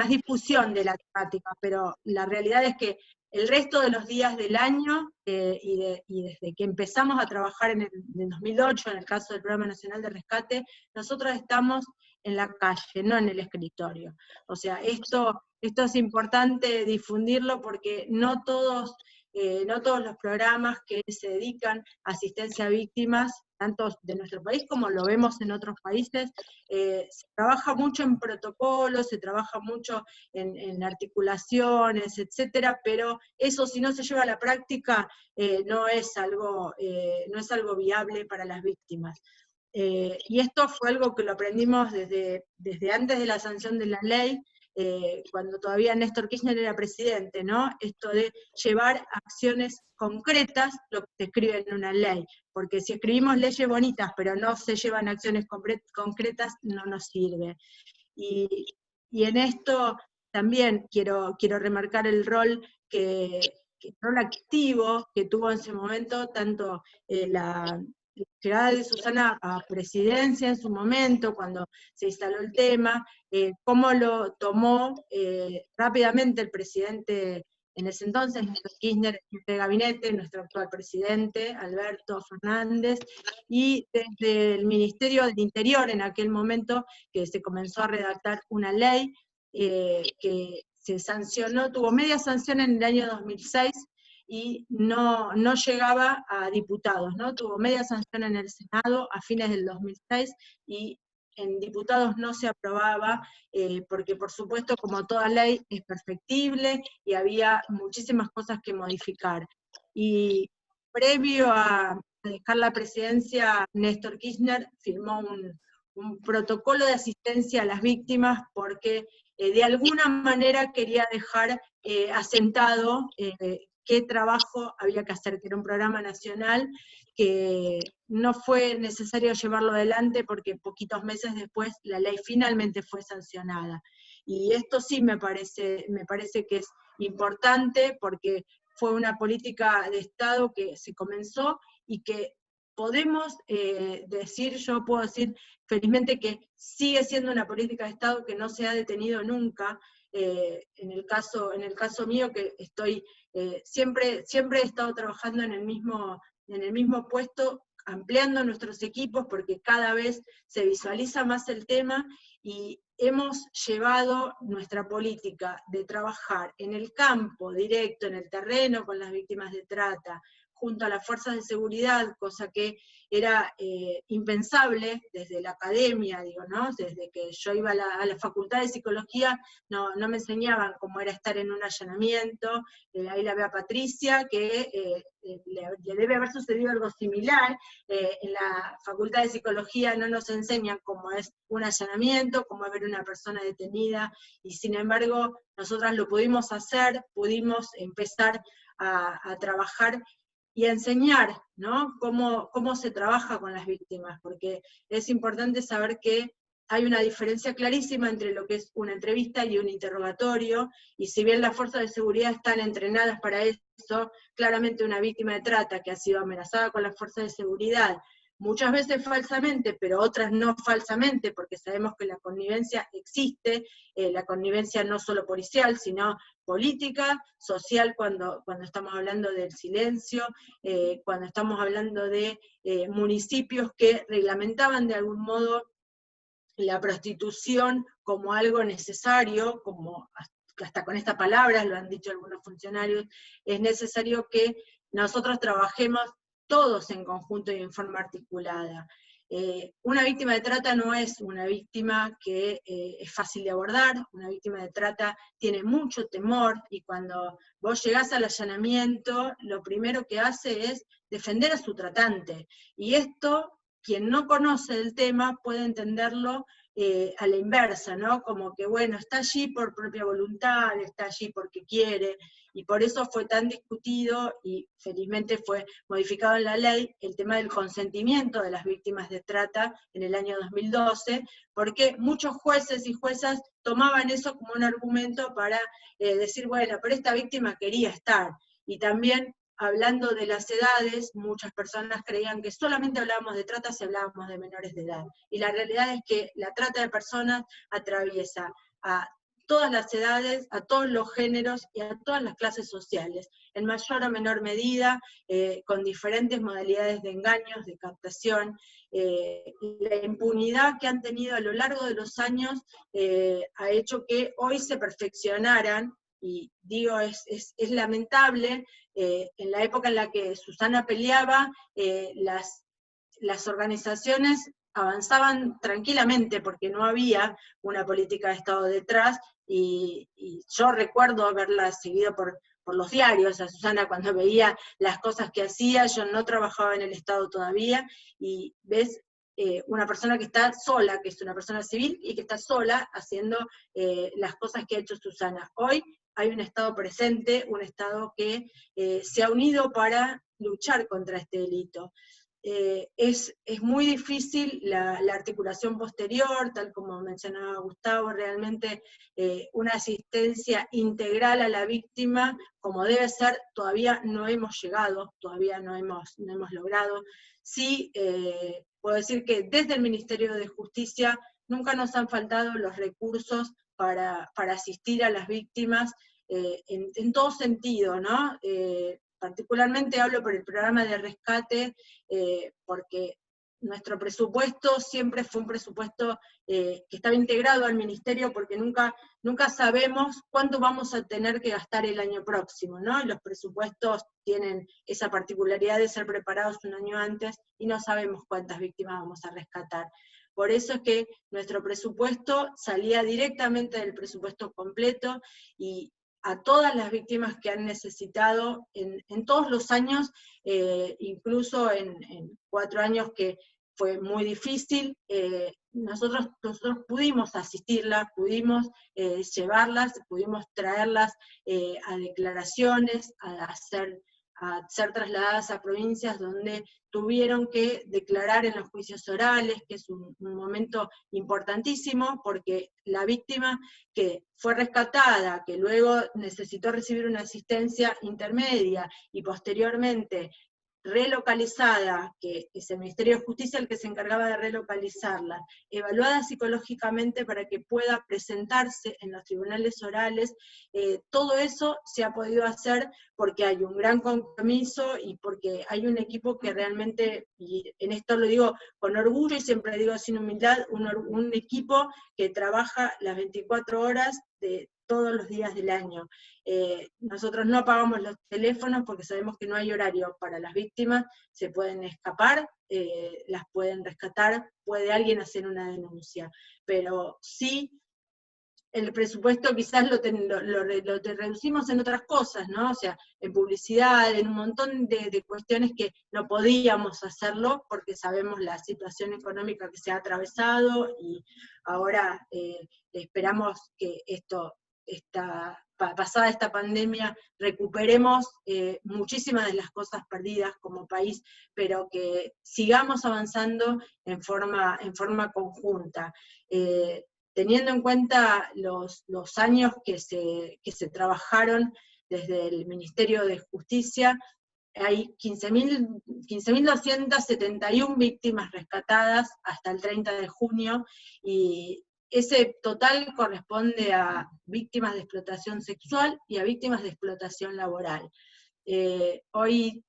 difusión de la temática, pero la realidad es que el resto de los días del año, y desde que empezamos a trabajar en el 2008, en el caso del Programa Nacional de Rescate, nosotros estamos en la calle, no en el escritorio. O sea, esto es importante difundirlo, porque no todos los programas que se dedican a asistencia a víctimas, tanto de nuestro país como lo vemos en otros países, se trabaja mucho en protocolos, se trabaja mucho en articulaciones, etcétera, pero eso, si no se lleva a la práctica, no es algo viable para las víctimas. Y esto fue algo que lo aprendimos desde antes de la sanción de la ley, cuando todavía Néstor Kirchner era presidente, ¿no? Esto de llevar acciones concretas lo que se escribe en una ley, porque si escribimos leyes bonitas pero no se llevan acciones concretas, no nos sirve. Y en esto también quiero remarcar el rol rol activo que tuvo en ese momento tanto la llegada de Susana a presidencia en su momento, cuando se instaló el tema, cómo lo tomó rápidamente el presidente en ese entonces, Néstor Kirchner, jefe de gabinete, nuestro actual presidente, Alberto Fernández, y desde el Ministerio del Interior en aquel momento, que se comenzó a redactar una ley que se sancionó, tuvo media sanción en el año 2006, y no llegaba a diputados, ¿no? Tuvo media sanción en el Senado a fines del 2006, y en diputados no se aprobaba, porque por supuesto, como toda ley, es perfectible, y había muchísimas cosas que modificar. Y previo a dejar la presidencia, Néstor Kirchner firmó un protocolo de asistencia a las víctimas, porque de alguna manera quería dejar asentado qué trabajo había que hacer, que era un programa nacional que no fue necesario llevarlo adelante porque poquitos meses después la ley finalmente fue sancionada. Y esto sí me parece que es importante, porque fue una política de Estado que se comenzó y que podemos decir, yo puedo decir felizmente que sigue siendo una política de Estado que no se ha detenido nunca. En el caso mío, que estoy siempre he estado trabajando en el mismo puesto, ampliando nuestros equipos, porque cada vez se visualiza más el tema, y hemos llevado nuestra política de trabajar en el campo, directo, en el terreno, con las víctimas de trata, junto a las fuerzas de seguridad, cosa que era impensable desde la academia, digo, ¿no? Desde que yo iba a la facultad de psicología, no me enseñaban cómo era estar en un allanamiento. Ahí la veo a Patricia, que le debe haber sucedido algo similar. En la facultad de psicología no nos enseñan cómo es un allanamiento, cómo es ver una persona detenida, y sin embargo nosotras lo pudimos hacer, pudimos empezar a trabajar y a enseñar, ¿no? Cómo se trabaja con las víctimas, porque es importante saber que hay una diferencia clarísima entre lo que es una entrevista y un interrogatorio, y si bien las fuerzas de seguridad están entrenadas para eso, claramente una víctima de trata que ha sido amenazada con las fuerzas de seguridad, muchas veces falsamente, pero otras no falsamente, porque sabemos que la connivencia existe, la connivencia no solo policial, sino política, social, cuando estamos hablando del silencio, cuando estamos hablando de municipios que reglamentaban de algún modo la prostitución como algo necesario, como hasta con esta palabra lo han dicho algunos funcionarios, es necesario que nosotros trabajemos todos en conjunto y en forma articulada. Una víctima de trata no es una víctima que es fácil de abordar, una víctima de trata tiene mucho temor, y cuando vos llegás al allanamiento, lo primero que hace es defender a su tratante, y esto, quien no conoce el tema puede entenderlo a la inversa, ¿no? Como que, bueno, está allí por propia voluntad, está allí porque quiere, y por eso fue tan discutido, y felizmente fue modificado en la ley, el tema del consentimiento de las víctimas de trata en el año 2012, porque muchos jueces y juezas tomaban eso como un argumento para decir, bueno, pero esta víctima quería estar, y también hablando de las edades, muchas personas creían que solamente hablábamos de trata si hablábamos de menores de edad. Y la realidad es que la trata de personas atraviesa a todas las edades, a todos los géneros y a todas las clases sociales, en mayor o menor medida, con diferentes modalidades de engaños, de captación. La impunidad que han tenido a lo largo de los años ha hecho que hoy se perfeccionaran, y digo, es lamentable. En la época en la que Susana peleaba, las organizaciones avanzaban tranquilamente porque no había una política de Estado detrás, y yo recuerdo haberla seguido por los diarios a Susana cuando veía las cosas que hacía. Yo no trabajaba en el Estado todavía, y ves una persona que está sola, que es una persona civil, y que está sola haciendo las cosas que ha hecho Susana. Hoy hay un Estado presente, un Estado que se ha unido para luchar contra este delito. Es muy difícil la articulación posterior, tal como mencionaba Gustavo, realmente una asistencia integral a la víctima, como debe ser, todavía no hemos llegado, todavía no hemos logrado. Sí, puedo decir que desde el Ministerio de Justicia nunca nos han faltado los recursos para asistir a las víctimas en todo sentido, ¿no? Particularmente hablo por el programa de rescate, porque nuestro presupuesto siempre fue un presupuesto que estaba integrado al ministerio, porque nunca sabemos cuánto vamos a tener que gastar el año próximo, ¿no? Y los presupuestos tienen esa particularidad de ser preparados un año antes, y no sabemos cuántas víctimas vamos a rescatar. Por eso es que nuestro presupuesto salía directamente del presupuesto completo, y a todas las víctimas que han necesitado en todos los años, incluso en 4 años que fue muy difícil, nosotros pudimos asistirlas, pudimos llevarlas, pudimos traerlas a declaraciones, a ser trasladadas a provincias donde tuvieron que declarar en los juicios orales, que es un momento importantísimo, porque la víctima que fue rescatada, que luego necesitó recibir una asistencia intermedia, y posteriormente relocalizada, que es el Ministerio de Justicia el que se encargaba de relocalizarla, evaluada psicológicamente para que pueda presentarse en los tribunales orales, todo eso se ha podido hacer porque hay un gran compromiso y porque hay un equipo que realmente, y en esto lo digo con orgullo y siempre digo sin humildad, un equipo que trabaja las 24 horas de todos los días del año. Nosotros no apagamos los teléfonos porque sabemos que no hay horario para las víctimas, se pueden escapar, las pueden rescatar, puede alguien hacer una denuncia, pero sí el presupuesto quizás lo reducimos en otras cosas, ¿no? O sea, en publicidad, en un montón de cuestiones que no podíamos hacerlo porque sabemos la situación económica que se ha atravesado, y ahora esperamos que pasada esta pandemia, recuperemos muchísimas de las cosas perdidas como país, pero que sigamos avanzando en forma conjunta. Teniendo en cuenta los años que se trabajaron desde el Ministerio de Justicia, hay 15.271 víctimas rescatadas hasta el 30 de junio, y ese total corresponde a víctimas de explotación sexual y a víctimas de explotación laboral. Hoy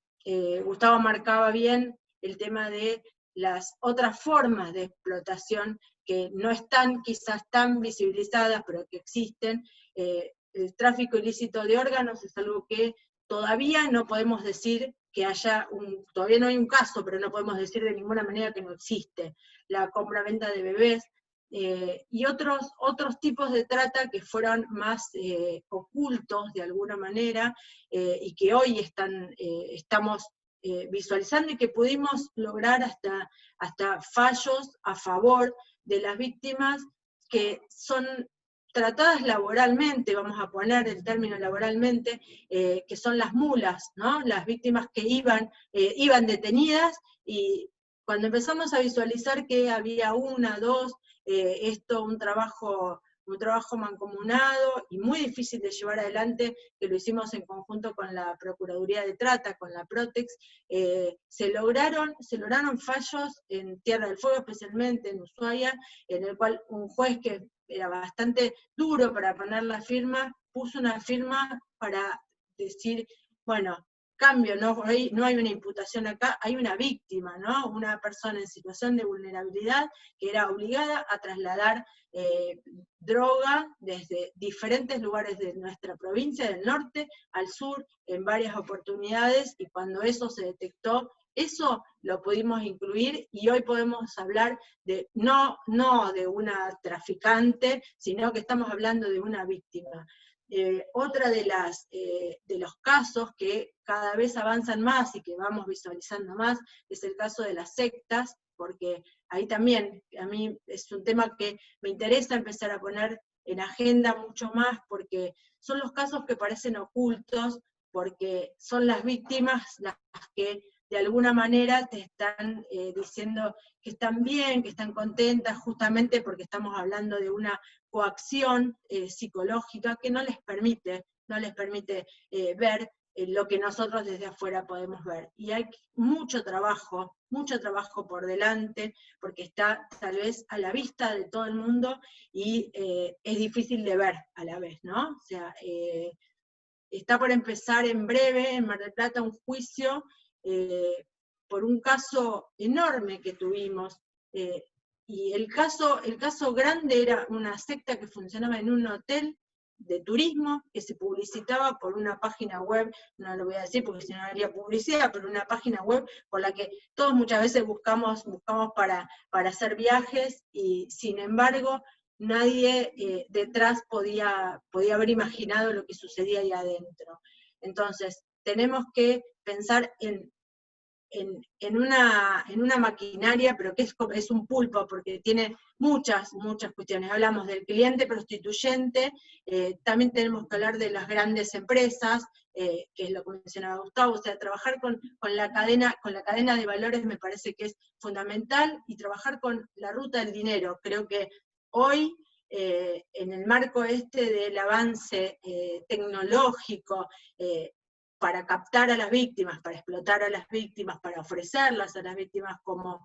Gustavo marcaba bien el tema de las otras formas de explotación que no están quizás tan visibilizadas, pero que existen. El tráfico ilícito de órganos es algo que todavía no podemos decir que todavía no hay un caso, pero no podemos decir de ninguna manera que no existe. La compra-venta de bebés, y otros tipos de trata que fueron más ocultos de alguna manera, y que hoy estamos visualizando, y que pudimos lograr hasta fallos a favor de las víctimas que son tratadas laboralmente, vamos a poner el término laboralmente, que son las mulas, ¿no? Las víctimas que iban detenidas, y cuando empezamos a visualizar que había una, dos, un trabajo mancomunado y muy difícil de llevar adelante, que lo hicimos en conjunto con la Procuraduría de Trata, con la Protex, se lograron fallos en Tierra del Fuego, especialmente en Ushuaia, en el cual un juez que era bastante duro para poner la firma, puso una firma para decir, bueno, cambio, no hay una imputación acá, hay una víctima, ¿no? Una persona en situación de vulnerabilidad que era obligada a trasladar droga desde diferentes lugares de nuestra provincia, del norte al sur, en varias oportunidades, y cuando eso se detectó, eso lo pudimos incluir, y hoy podemos hablar de no de una traficante, sino que estamos hablando de una víctima. Otra de los casos que cada vez avanzan más y que vamos visualizando más es el caso de las sectas, porque ahí también, a mí es un tema que me interesa empezar a poner en agenda mucho más, porque son los casos que parecen ocultos, porque son las víctimas las que de alguna manera te están diciendo que están bien, que están contentas, justamente porque estamos hablando de una coacción psicológica que no les permite ver lo que nosotros desde afuera podemos ver. Y hay mucho trabajo por delante, porque está tal vez a la vista de todo el mundo y es difícil de ver a la vez, ¿no? O sea, está por empezar en breve en Mar del Plata un juicio por un caso enorme que tuvimos, y el caso grande era una secta que funcionaba en un hotel de turismo, que se publicitaba por una página web, no lo voy a decir porque si no haría publicidad, pero una página web por la que todos muchas veces buscamos para hacer viajes, y sin embargo nadie detrás podía haber imaginado lo que sucedía ahí adentro. Entonces, tenemos que pensar en una maquinaria, pero que es un pulpo, porque tiene muchas cuestiones. Hablamos del cliente prostituyente, también tenemos que hablar de las grandes empresas, que es lo que mencionaba Gustavo, o sea, trabajar con la cadena de valores me parece que es fundamental, y trabajar con la ruta del dinero. Creo que hoy, en el marco del avance tecnológico, para captar a las víctimas, para explotar a las víctimas, para ofrecerlas a las víctimas como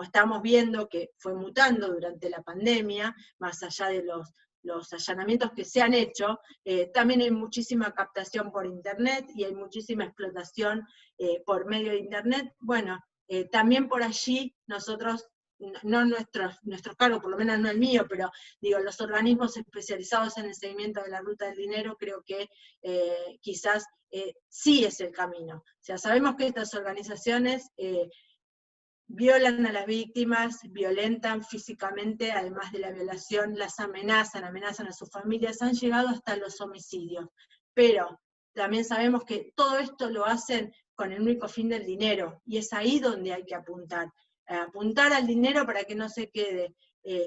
estamos viendo que fue mutando durante la pandemia, más allá de los allanamientos que se han hecho, también hay muchísima captación por Internet y hay muchísima explotación por medio de Internet. Bueno, también por allí nosotros, no nuestros cargos, por lo menos no el mío, pero digo, los organismos especializados en el seguimiento de la ruta del dinero, creo que quizás sí es el camino. O sea, sabemos que estas organizaciones violan a las víctimas, violentan físicamente, además de la violación, las amenazan a sus familias, han llegado hasta los homicidios. Pero también sabemos que todo esto lo hacen con el único fin del dinero, y es ahí donde hay que apuntar al dinero para que no se quede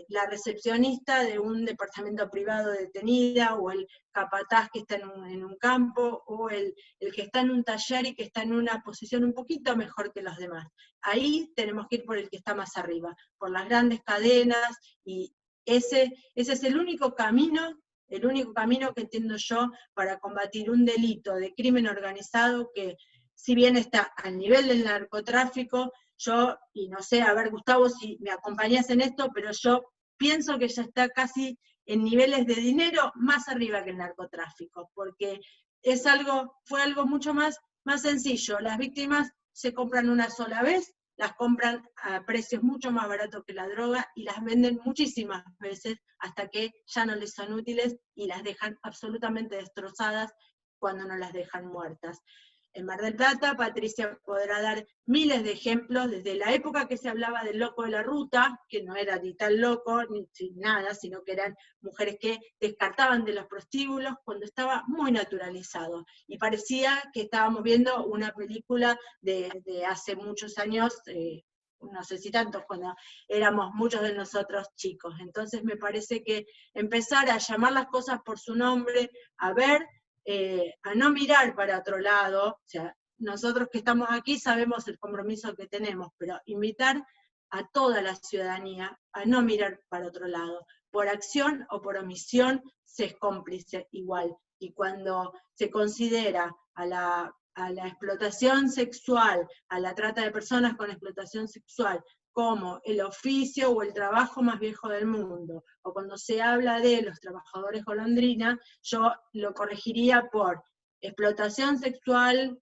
la recepcionista de un departamento privado detenida, o el capataz que está en un campo, o el que está en un taller y que está en una posición un poquito mejor que los demás. Ahí tenemos que ir por el que está más arriba, por las grandes cadenas, y ese es el único camino que entiendo yo para combatir un delito de crimen organizado que, si bien está al nivel del narcotráfico, yo, y no sé, a ver Gustavo si me acompañás en esto, pero yo pienso que ya está casi en niveles de dinero más arriba que el narcotráfico, porque fue algo mucho más sencillo. Las víctimas se compran una sola vez, las compran a precios mucho más baratos que la droga, y las venden muchísimas veces hasta que ya no les son útiles y las dejan absolutamente destrozadas cuando no las dejan muertas. En Mar del Plata, Patricia podrá dar miles de ejemplos, desde la época que se hablaba del loco de la ruta, que no era ni tan loco, ni nada, sino que eran mujeres que descartaban de los prostíbulos cuando estaba muy naturalizado, y parecía que estábamos viendo una película de hace muchos años, no sé si tantos, cuando éramos muchos de nosotros chicos. Entonces me parece que empezar a llamar las cosas por su nombre, a ver, a no mirar para otro lado. O sea, nosotros que estamos aquí sabemos el compromiso que tenemos, pero invitar a toda la ciudadanía a no mirar para otro lado. Por acción o por omisión se es cómplice igual, y cuando se considera a la explotación sexual, a la trata de personas con explotación sexual, como el oficio o el trabajo más viejo del mundo, o cuando se habla de los trabajadores golondrina, yo lo corregiría por explotación sexual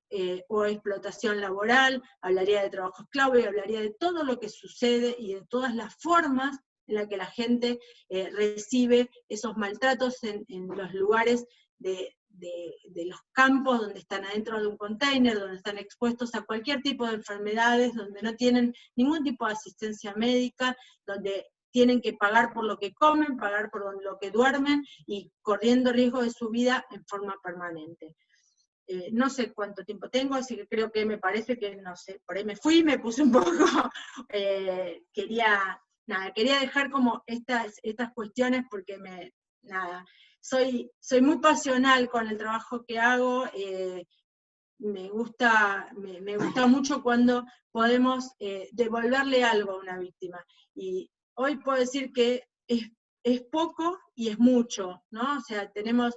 o explotación laboral, hablaría de trabajo esclavo y hablaría de todo lo que sucede y de todas las formas en las que la gente recibe esos maltratos en los lugares de los campos, donde están adentro de un container, donde están expuestos a cualquier tipo de enfermedades, donde no tienen ningún tipo de asistencia médica, donde tienen que pagar por lo que comen, pagar por lo que duermen, y corriendo riesgo de su vida en forma permanente. no sé cuánto tiempo tengo, así que creo que me parece que, no sé, por ahí me fui, me puse un poco, quería dejar como estas cuestiones porque soy muy pasional con el trabajo que hago, me gusta mucho cuando podemos devolverle algo a una víctima, y hoy puedo decir que es poco y es mucho, ¿no? O sea, tenemos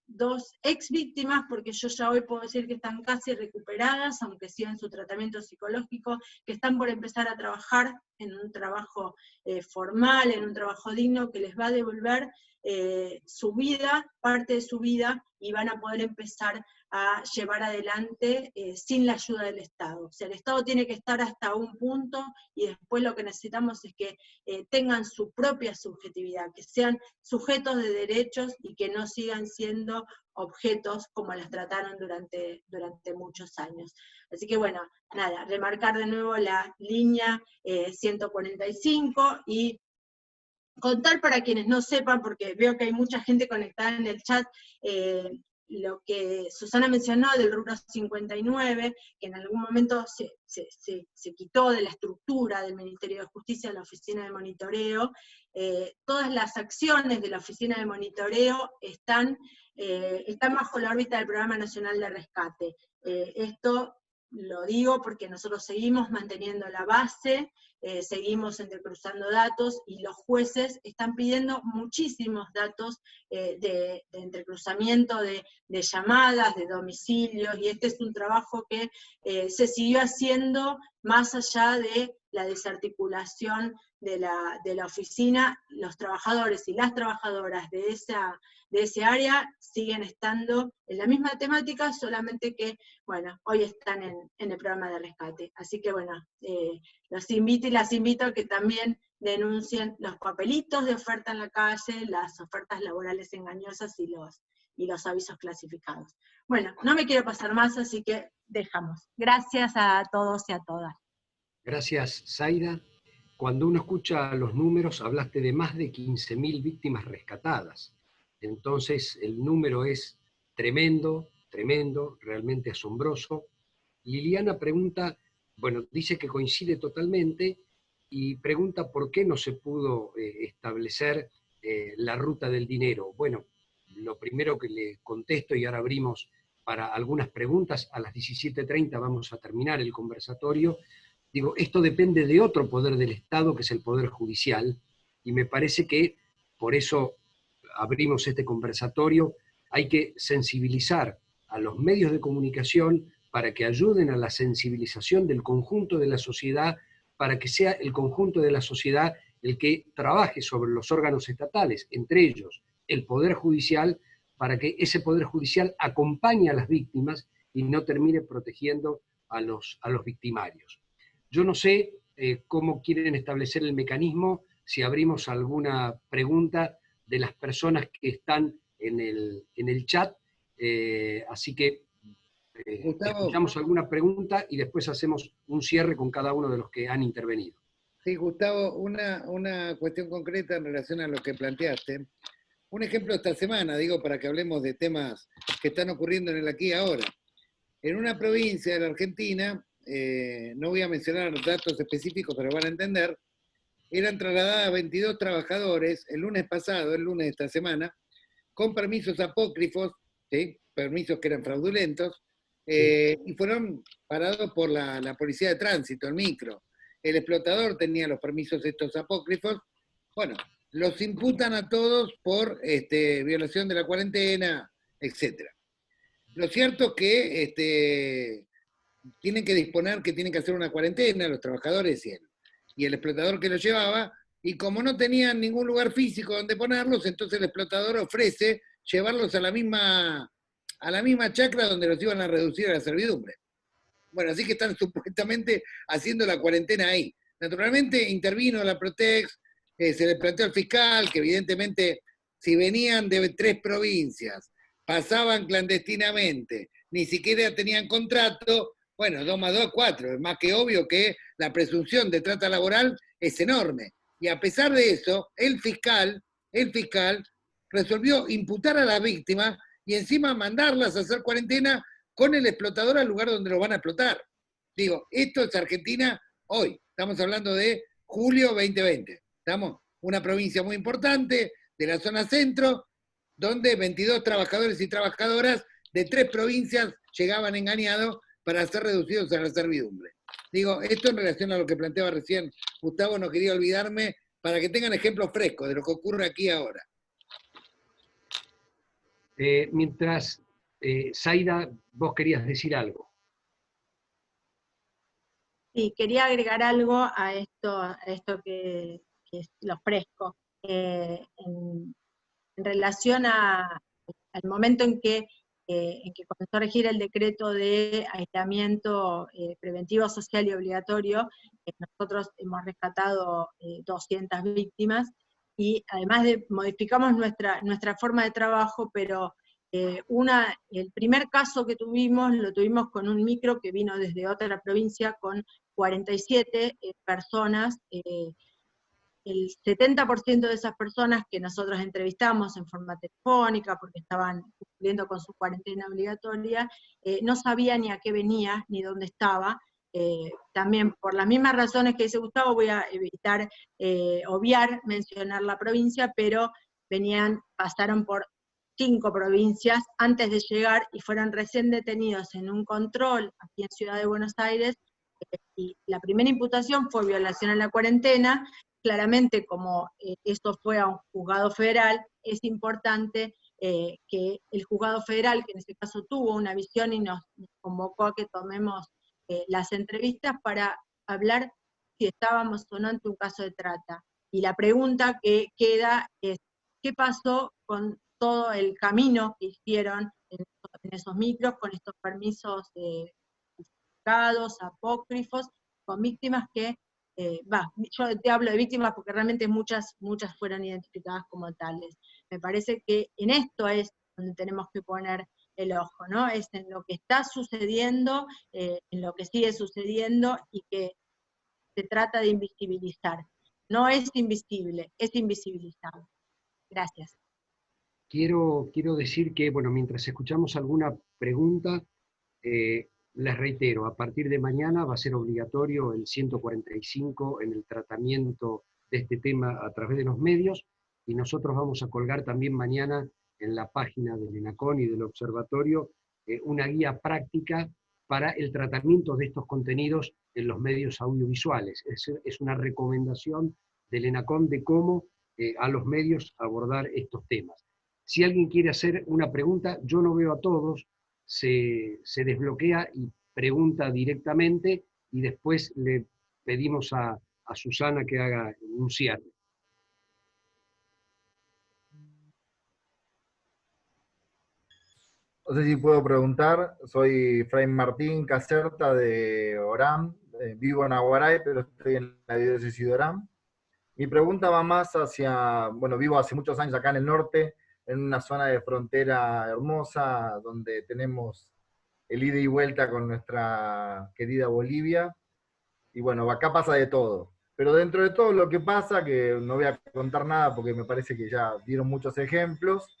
2 ex víctimas, porque yo ya hoy puedo decir que están casi recuperadas, aunque sigan su tratamiento psicológico, que están por empezar a trabajar en un trabajo formal, en un trabajo digno, que les va a devolver su vida, parte de su vida, y van a poder empezar a llevar adelante sin la ayuda del Estado. O sea, el Estado tiene que estar hasta un punto, y después lo que necesitamos es que tengan su propia subjetividad, que sean sujetos de derechos y que no sigan siendo objetos como las trataron durante muchos años. Así que bueno, nada, remarcar de nuevo la línea 145 y contar para quienes no sepan, porque veo que hay mucha gente conectada en el chat, lo que Susana mencionó del rubro 59, que en algún momento se quitó de la estructura del Ministerio de Justicia la Oficina de Monitoreo. Todas las acciones de la Oficina de Monitoreo están bajo la órbita del Programa Nacional de Rescate. Esto lo digo porque nosotros seguimos manteniendo la base, seguimos entrecruzando datos, y los jueces están pidiendo muchísimos datos de entrecruzamiento de llamadas, de domicilios, y este es un trabajo que se siguió haciendo más allá de la desarticulación de la oficina. Los trabajadores y las trabajadoras de ese área siguen estando en la misma temática, solamente que, bueno, hoy están en el programa de rescate. Así que, bueno, los invito y las invito a que también denuncien los papelitos de oferta en la calle, las ofertas laborales engañosas y los avisos clasificados. Bueno, no me quiero pasar más, así que dejamos. Gracias a todos y a todas. Gracias, Zaida. Cuando uno escucha los números, hablaste de más de 15.000 víctimas rescatadas. Entonces, el número es tremendo, tremendo, realmente asombroso. Liliana pregunta, bueno, dice que coincide totalmente, y pregunta por qué no se pudo establecer la ruta del dinero. Bueno, lo primero que le contesto, y ahora abrimos para algunas preguntas, a las 17:30 vamos a terminar el conversatorio. Digo, esto depende de otro poder del Estado, que es el Poder Judicial, y me parece que por eso abrimos este conversatorio. Hay que sensibilizar a los medios de comunicación para que ayuden a la sensibilización del conjunto de la sociedad, para que sea el conjunto de la sociedad el que trabaje sobre los órganos estatales, entre ellos el Poder Judicial, para que ese Poder Judicial acompañe a las víctimas y no termine protegiendo a los victimarios. Yo no sé cómo quieren establecer el mecanismo, si abrimos alguna pregunta de las personas que están en el chat, así que escuchamos alguna pregunta y después hacemos un cierre con cada uno de los que han intervenido. Sí, Gustavo, una cuestión concreta en relación a lo que planteaste. Un ejemplo esta semana, digo, para que hablemos de temas que están ocurriendo en el aquí y ahora. En una provincia de la Argentina, no voy a mencionar datos específicos, pero van a entender, eran trasladadas 22 trabajadores el lunes pasado, el lunes de esta semana, con permisos apócrifos, ¿sí? Permisos que eran fraudulentos, y fueron parados por la policía de tránsito, el micro. El explotador tenía los permisos estos apócrifos. Bueno, los imputan a todos por violación de la cuarentena, etc. Lo cierto es que tienen que disponer que tienen que hacer una cuarentena, los trabajadores y el explotador que los llevaba, y como no tenían ningún lugar físico donde ponerlos, entonces el explotador ofrece llevarlos a la misma chacra donde los iban a reducir a la servidumbre. Bueno, así que están supuestamente haciendo la cuarentena ahí. Naturalmente intervino la Protex, se le planteó al fiscal que evidentemente si venían de 3 provincias, pasaban clandestinamente, ni siquiera tenían contrato, bueno, 2 más 2, 4. Es más que obvio que la presunción de trata laboral es enorme. Y a pesar de eso, el fiscal resolvió imputar a la víctima y encima mandarlas a hacer cuarentena con el explotador al lugar donde lo van a explotar. Digo, esto es Argentina hoy. Estamos hablando de julio 2020. Estamos una provincia muy importante de la zona centro, donde 22 trabajadores y trabajadoras de 3 provincias llegaban engañados para ser reducidos a la servidumbre. Digo, esto en relación a lo que planteaba recién Gustavo, no quería olvidarme, para que tengan ejemplos frescos de lo que ocurre aquí ahora. Mientras, Zaida, vos querías decir algo. Sí, quería agregar algo a esto que es lo fresco. En relación al momento en que comenzó a regir el decreto de aislamiento preventivo, social y obligatorio, nosotros hemos rescatado 200 víctimas, y además modificamos nuestra forma de trabajo, pero el primer caso que lo tuvimos con un micro que vino desde otra provincia con 47 personas. El 70% de esas personas que nosotros entrevistamos en forma telefónica, porque estaban cumpliendo con su cuarentena obligatoria, no sabía ni a qué venía, ni dónde estaba. También por las mismas razones que dice Gustavo, voy a evitar obviar mencionar la provincia, pero pasaron por 5 provincias antes de llegar y fueron recién detenidos en un control aquí en Ciudad de Buenos Aires, y la primera imputación fue violación a la cuarentena. Claramente, como esto fue a un juzgado federal, es importante que el juzgado federal, que en este caso tuvo una visión y nos convocó a que tomemos las entrevistas para hablar si estábamos o no ante un caso de trata. Y la pregunta que queda es, ¿qué pasó con todo el camino que hicieron en esos micros, con estos permisos apócrifos, con víctimas que, yo te hablo de víctimas porque realmente muchas fueron identificadas como tales. Me parece que en esto es donde tenemos que poner el ojo, ¿no? Es en lo que está sucediendo, en lo que sigue sucediendo, y que se trata de invisibilizar. No es invisible, es invisibilizado. Gracias. Quiero decir que, bueno, mientras escuchamos alguna pregunta, les reitero, a partir de mañana va a ser obligatorio el 145 en el tratamiento de este tema a través de los medios, y nosotros vamos a colgar también mañana en la página del ENACON y del Observatorio una guía práctica para el tratamiento de estos contenidos en los medios audiovisuales. Es una recomendación del ENACON de cómo a los medios abordar estos temas. Si alguien quiere hacer una pregunta, yo no veo a todos, se desbloquea y pregunta directamente, y después le pedimos a Susana que haga un cierre. No sé si puedo preguntar, soy Fray Martín Caserta de Orán, vivo en Aguaray, pero estoy en la diócesis de Orán. Mi pregunta va más hacia, bueno, vivo hace muchos años acá en el norte, en una zona de frontera hermosa, donde tenemos el ida y vuelta con nuestra querida Bolivia, y bueno, acá pasa de todo. Pero dentro de todo lo que pasa, que no voy a contar nada porque me parece que ya dieron muchos ejemplos,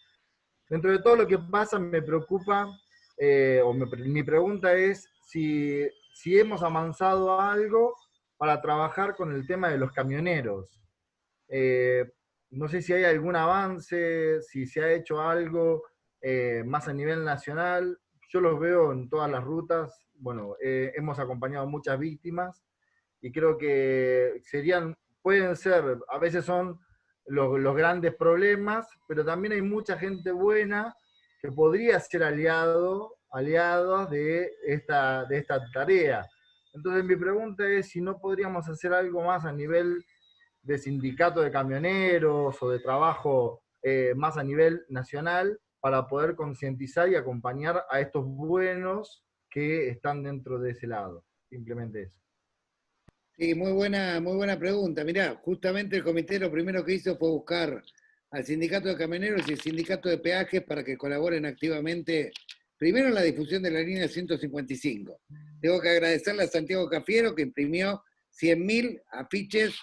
dentro de todo lo que pasa me preocupa, mi pregunta es si hemos avanzado algo para trabajar con el tema de los camioneros. No sé si hay algún avance, si se ha hecho algo más a nivel nacional. Yo los veo en todas las rutas. Bueno, hemos acompañado muchas víctimas y creo que pueden ser, a veces son los grandes problemas, pero también hay mucha gente buena que podría ser aliados de esta tarea. Entonces mi pregunta es si no podríamos hacer algo más a nivel de sindicato de camioneros o de trabajo más a nivel nacional para poder concientizar y acompañar a estos buenos que están dentro de ese lado. Simplemente eso. Sí, muy buena pregunta. Mirá, justamente el comité lo primero que hizo fue buscar al sindicato de camioneros y el sindicato de peajes para que colaboren activamente, primero en la difusión de la línea 155. Tengo que agradecerle a Santiago Cafiero, que imprimió 100.000 afiches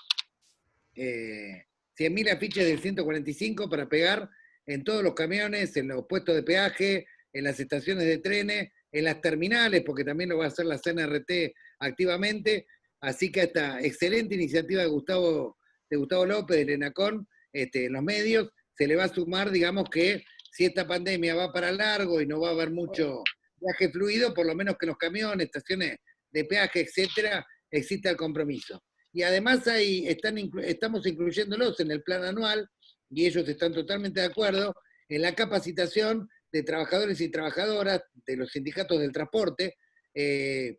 del 145 para pegar en todos los camiones, en los puestos de peaje, en las estaciones de trenes, en las terminales, porque también lo va a hacer la CNRT activamente. Así que esta excelente iniciativa de Gustavo López, del ENACOM, en los medios, se le va a sumar, digamos que si esta pandemia va para largo y no va a haber mucho viaje fluido, por lo menos que los camiones, estaciones de peaje, etcétera, exista el compromiso. Y además estamos incluyéndolos en el plan anual, y ellos están totalmente de acuerdo, en la capacitación de trabajadores y trabajadoras de los sindicatos del transporte,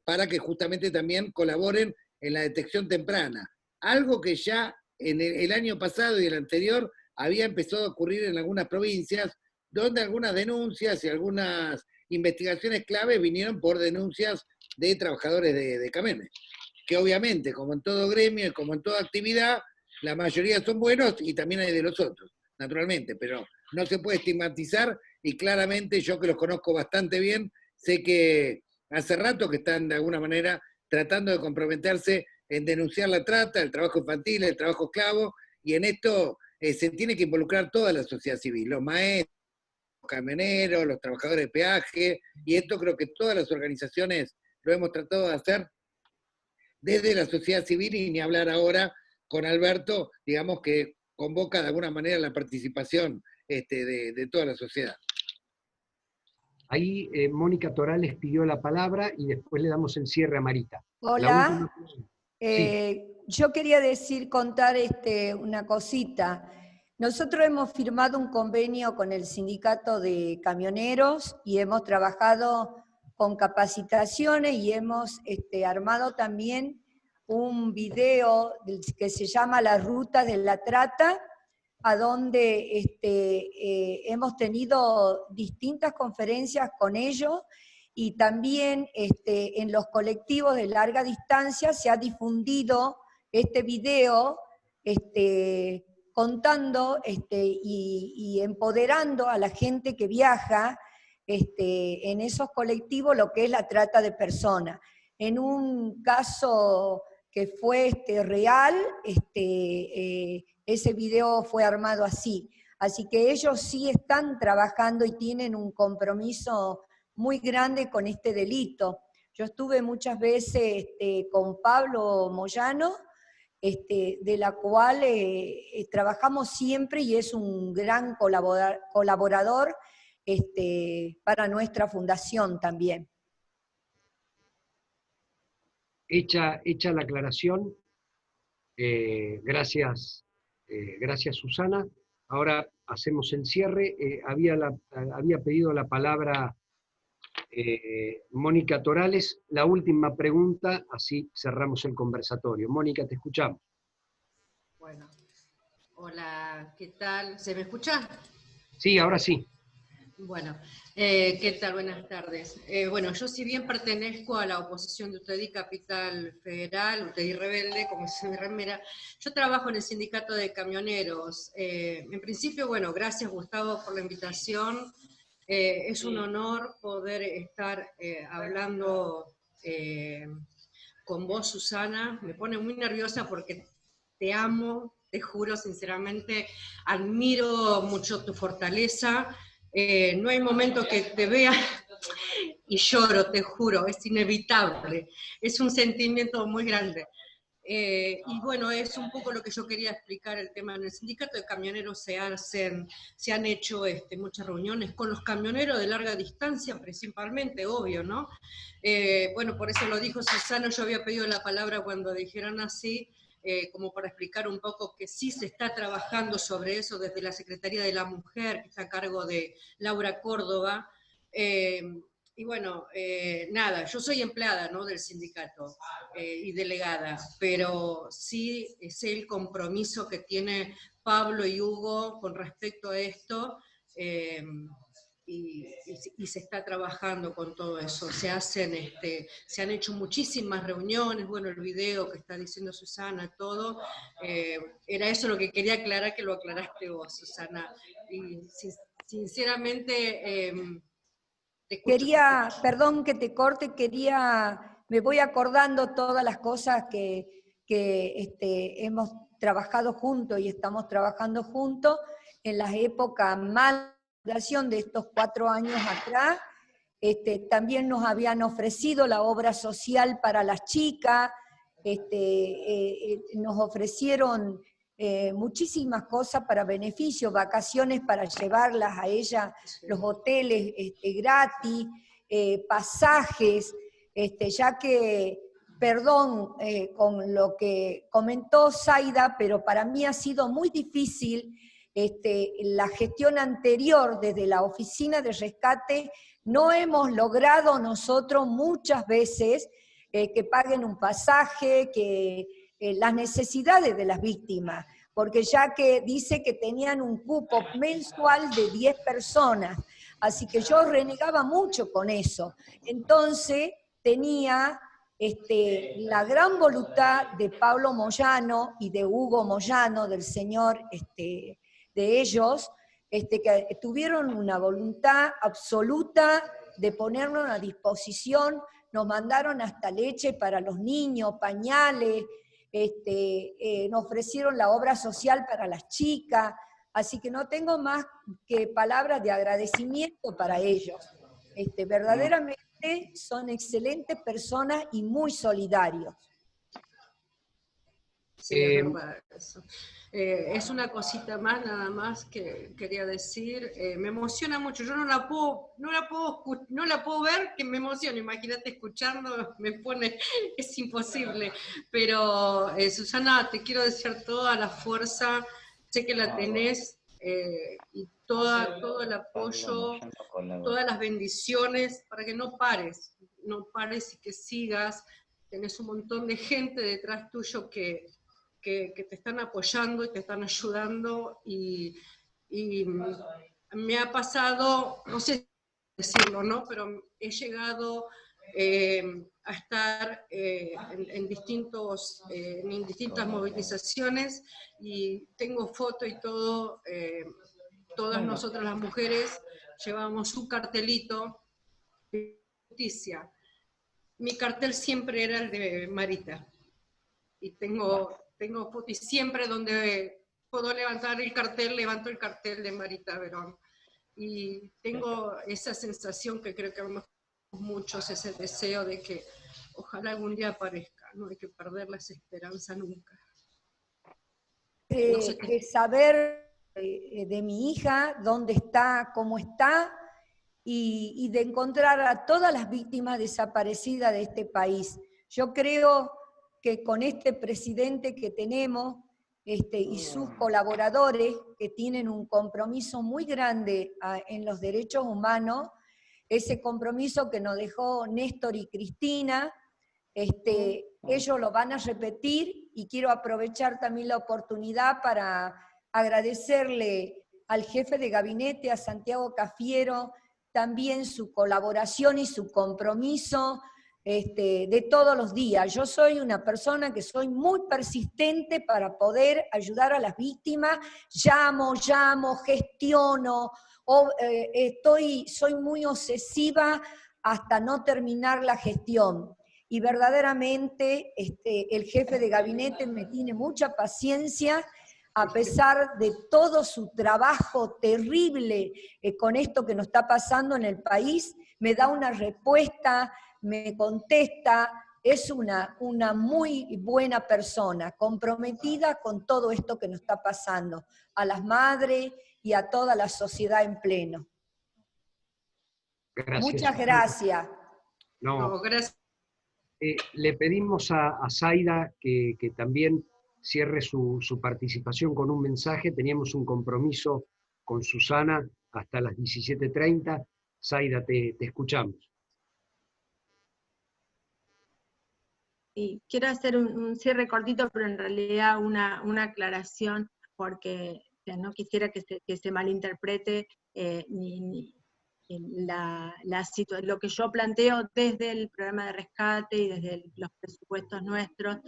para que justamente también colaboren en la detección temprana. Algo que ya en el año pasado y el anterior había empezado a ocurrir en algunas provincias, donde algunas denuncias y algunas investigaciones claves vinieron por denuncias de trabajadores de camiones, que obviamente, como en todo gremio y como en toda actividad, la mayoría son buenos y también hay de los otros, naturalmente, pero no se puede estigmatizar, y claramente yo que los conozco bastante bien, sé que hace rato que están de alguna manera tratando de comprometerse en denunciar la trata, el trabajo infantil, el trabajo esclavo, y en esto se tiene que involucrar toda la sociedad civil, los maestros, los camioneros, los trabajadores de peaje, y esto creo que todas las organizaciones lo hemos tratado de hacer desde la sociedad civil, y ni hablar ahora con Alberto, digamos que convoca de alguna manera la participación de toda la sociedad. Ahí Mónica Torales pidió la palabra y después le damos el cierre a Marita. Hola. Sí. Yo quería contar una cosita. Nosotros hemos firmado un convenio con el sindicato de camioneros y hemos trabajado con capacitaciones y hemos armado también un video que se llama Las Rutas de la Trata, a donde hemos tenido distintas conferencias con ellos, y también en los colectivos de larga distancia se ha difundido este video contando y empoderando a la gente que viaja en esos colectivos lo que es la trata de personas. En un caso que fue real, ese video fue armado así. Así que ellos sí están trabajando y tienen un compromiso muy grande con este delito. Yo estuve muchas veces con Pablo Moyano, de la cual trabajamos siempre, y es un gran colaborador para nuestra fundación también. Hecha la aclaración, gracias Susana. Ahora hacemos el cierre. Había pedido la palabra Mónica Torales. La última pregunta, así cerramos el conversatorio. Mónica, te escuchamos. Bueno, hola, ¿qué tal? ¿Se me escucha? Sí, ahora sí. Bueno, ¿qué tal? Buenas tardes. Bueno, yo si bien pertenezco a la oposición de UTEDI Capital Federal, UTEDI Rebelde, como dice mi remera, yo trabajo en el sindicato de camioneros. En principio, bueno, gracias Gustavo por la invitación. Es un honor poder estar hablando con vos, Susana. Me pone muy nerviosa porque te amo, te juro sinceramente, admiro mucho tu fortaleza. No hay momento que te vea y lloro, te juro, es inevitable. Es un sentimiento muy grande. Y bueno, es un poco lo que yo quería explicar el tema. En el sindicato de camioneros se han hecho muchas reuniones con los camioneros de larga distancia, principalmente, obvio, ¿no? Bueno, por eso lo dijo Susana, yo había pedido la palabra cuando dijeron así, como para explicar un poco que sí se está trabajando sobre eso desde la Secretaría de la Mujer, que está a cargo de Laura Córdoba. Y bueno, nada, yo soy empleada, ¿no?, del sindicato y delegada, pero sí sé el compromiso que tiene Pablo y Hugo con respecto a esto, y se está trabajando con todo eso. Se han hecho muchísimas reuniones, bueno, el video que está diciendo Susana, todo, era eso lo que quería aclarar, que lo aclaraste vos, Susana. Y sinceramente... Perdón que te corte, me voy acordando todas las cosas que hemos trabajado juntos y estamos trabajando juntos, en las épocas más de estos 4 años atrás. También nos habían ofrecido la obra social para las chicas, nos ofrecieron muchísimas cosas para beneficio, vacaciones para llevarlas a ellas, los hoteles gratis, pasajes, ya que, perdón con lo que comentó Zaida, pero para mí ha sido muy difícil la gestión anterior desde la oficina de rescate. No hemos logrado nosotros muchas veces que paguen un pasaje, que las necesidades de las víctimas, porque ya que dice que tenían un cupo mensual de 10 personas, así que yo renegaba mucho con eso. Entonces tenía la gran voluntad de Pablo Moyano y de Hugo Moyano, del señor de ellos, que tuvieron una voluntad absoluta de ponernos a disposición, nos mandaron hasta leche para los niños, pañales, nos ofrecieron la obra social para las chicas, así que no tengo más que palabras de agradecimiento para ellos. Verdaderamente son excelentes personas y muy solidarios. Sí, es verdad eso. Es una cosita más, nada más, que quería decir. Me emociona mucho. Yo no la puedo ver, que me emociona. Imagínate escuchando, me pone, es imposible. Pero, Susana, te quiero desear toda la fuerza. Sé que la tenés, y todo el apoyo, todas las bendiciones, para que no pares y que sigas. Tenés un montón de gente detrás tuyo que te están apoyando y te están ayudando, y me ha pasado, no sé decirlo, ¿no? Pero he llegado a estar en distintas movilizaciones, y tengo foto y todo. Todas nosotras las mujeres llevábamos un cartelito de justicia. Mi cartel siempre era el de Marita, y tengo fotos, y siempre donde puedo levantar el cartel, levanto el cartel de Marita Verón. Y tengo esa sensación que creo que vemos muchos, ese deseo de que ojalá algún día aparezca, no hay que perder las esperanzas nunca. No sé saber de mi hija, dónde está, cómo está, y de encontrar a todas las víctimas desaparecidas de este país. Yo creo que con este presidente que tenemos y sus colaboradores, que tienen un compromiso muy grande en los derechos humanos, ese compromiso que nos dejó Néstor y Cristina, ellos lo van a repetir, y quiero aprovechar también la oportunidad para agradecerle al jefe de gabinete, a Santiago Cafiero, también su colaboración y su compromiso de todos los días. Yo soy una persona que soy muy persistente para poder ayudar a las víctimas, llamo, gestiono, soy muy obsesiva hasta no terminar la gestión. Y verdaderamente el jefe de gabinete me tiene mucha paciencia, a pesar de todo su trabajo terrible con esto que nos está pasando en el país, me da una respuesta, me contesta, es una muy buena persona, comprometida con todo esto que nos está pasando, a las madres y a toda la sociedad en pleno. Gracias. Muchas gracias. No, gracias. Le pedimos a Zaida que también cierre su participación con un mensaje. Teníamos un compromiso con Susana hasta las 17:30. Zaida, te escuchamos. Y quiero hacer un cierre cortito, pero en realidad una aclaración, porque no quisiera que se malinterprete lo que yo planteo desde el programa de rescate y desde los presupuestos nuestros,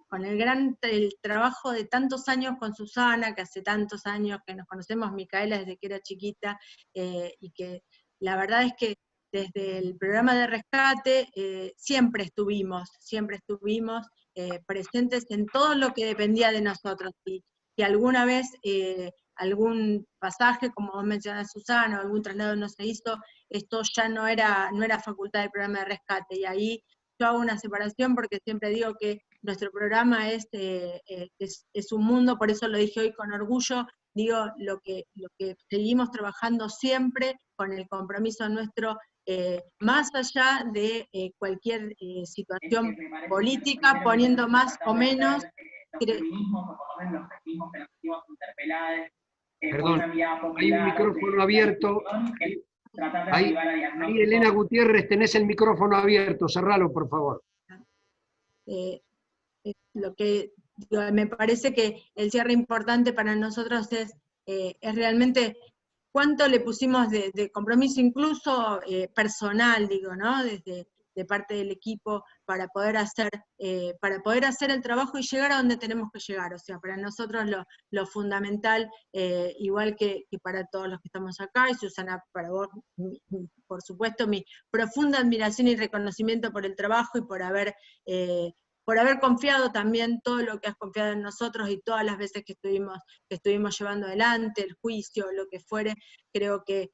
con el trabajo de tantos años con Susana, que hace tantos años que nos conocemos, Micaela desde que era chiquita, y que la verdad es que desde el programa de rescate siempre estuvimos presentes en todo lo que dependía de nosotros, y alguna vez algún pasaje, como vos mencionás, Susana, o algún traslado no se hizo, esto ya no era facultad del programa de rescate, y ahí yo hago una separación porque siempre digo que nuestro programa es un mundo, por eso lo dije hoy con orgullo, digo lo que seguimos trabajando siempre con el compromiso nuestro, más allá de cualquier situación política, poniendo más o menos... Perdón, hay un micrófono abierto. Ahí, Elena Gutiérrez, tenés el micrófono abierto, cerralo, por favor. Lo que me parece que el cierre importante para nosotros es realmente cuánto le pusimos de compromiso, incluso personal, digo, ¿no? De parte del equipo, para poder hacer el trabajo y llegar a donde tenemos que llegar. O sea, para nosotros lo fundamental, igual que para todos los que estamos acá, y Susana, para vos, por supuesto, mi profunda admiración y reconocimiento por el trabajo y por haber confiado también todo lo que has confiado en nosotros y todas las veces que estuvimos llevando adelante, el juicio, lo que fuere. Creo que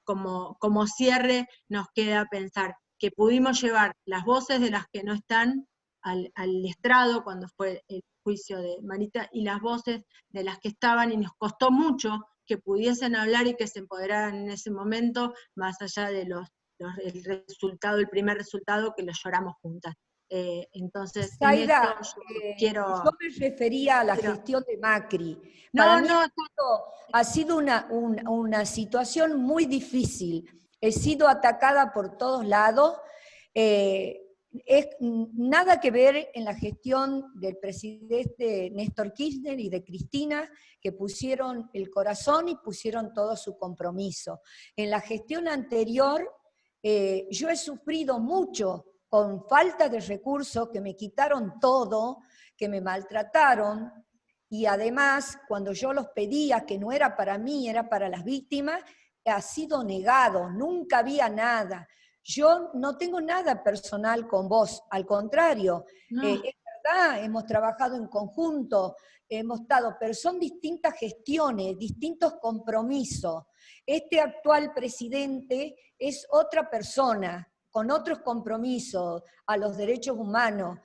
como cierre nos queda pensar que pudimos llevar las voces de las que no están al estrado cuando fue el juicio de Marita, y las voces de las que estaban, y nos costó mucho que pudiesen hablar y que se empoderaran en ese momento, más allá de el primer resultado que lo lloramos juntas. Entonces, Zaida, quiero... yo me refería a la gestión de Macri. Para mí ha sido una situación muy difícil. He sido atacada por todos lados. Es nada que ver en la gestión del presidente Néstor Kirchner y de Cristina, que pusieron el corazón y pusieron todo su compromiso. En la gestión anterior, yo he sufrido mucho con falta de recursos, que me quitaron todo, que me maltrataron, y además, cuando yo los pedía, que no era para mí, era para las víctimas, ha sido negado, nunca había nada. Yo no tengo nada personal con vos, al contrario, no. Es verdad, hemos trabajado en conjunto, hemos estado, pero son distintas gestiones, distintos compromisos. Este actual presidente es otra persona, con otros compromisos a los derechos humanos.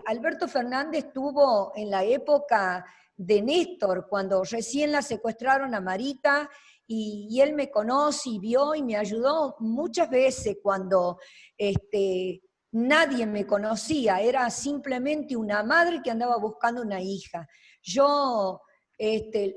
Alberto Fernández tuvo en la época de Néstor, cuando recién la secuestraron a Marita, y él me conoce y vio y me ayudó muchas veces cuando nadie me conocía, era simplemente una madre que andaba buscando una hija. Yo...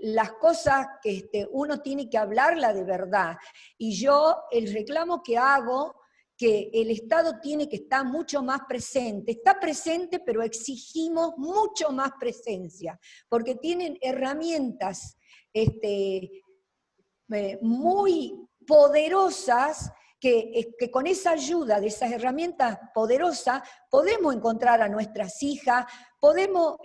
las cosas que uno tiene que hablarla de verdad. Y yo el reclamo que hago, que el Estado tiene que estar mucho más presente. Está presente, pero exigimos mucho más presencia, porque tienen herramientas muy poderosas, que con esa ayuda de esas herramientas poderosas podemos encontrar a nuestras hijas, podemos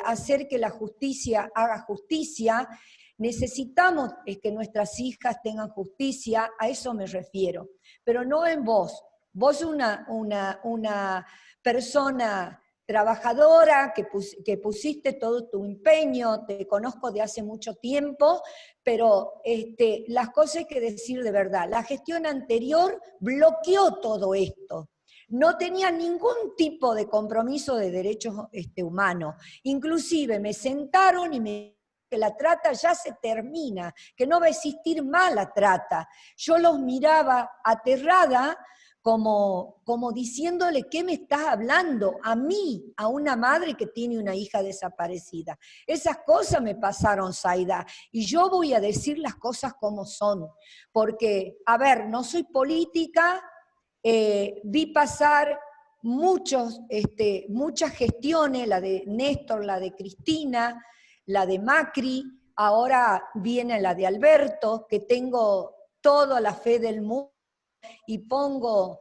hacer que la justicia haga justicia. Necesitamos que nuestras hijas tengan justicia, a eso me refiero, pero no en vos. Vos una persona trabajadora, que pusiste todo tu empeño, te conozco de hace mucho tiempo, pero las cosas hay que decir de verdad. La gestión anterior bloqueó todo esto. No tenía ningún tipo de compromiso de derechos humanos. Inclusive me sentaron y me dijeron que la trata ya se termina, que no va a existir más la trata. Yo los miraba aterrada, como diciéndole, ¿qué me estás hablando? A mí, a una madre que tiene una hija desaparecida. Esas cosas me pasaron, Zaida, y yo voy a decir las cosas como son, porque, a ver, no soy política, vi pasar muchas gestiones, la de Néstor, la de Cristina, la de Macri, ahora viene la de Alberto, que tengo toda la fe del mundo, y pongo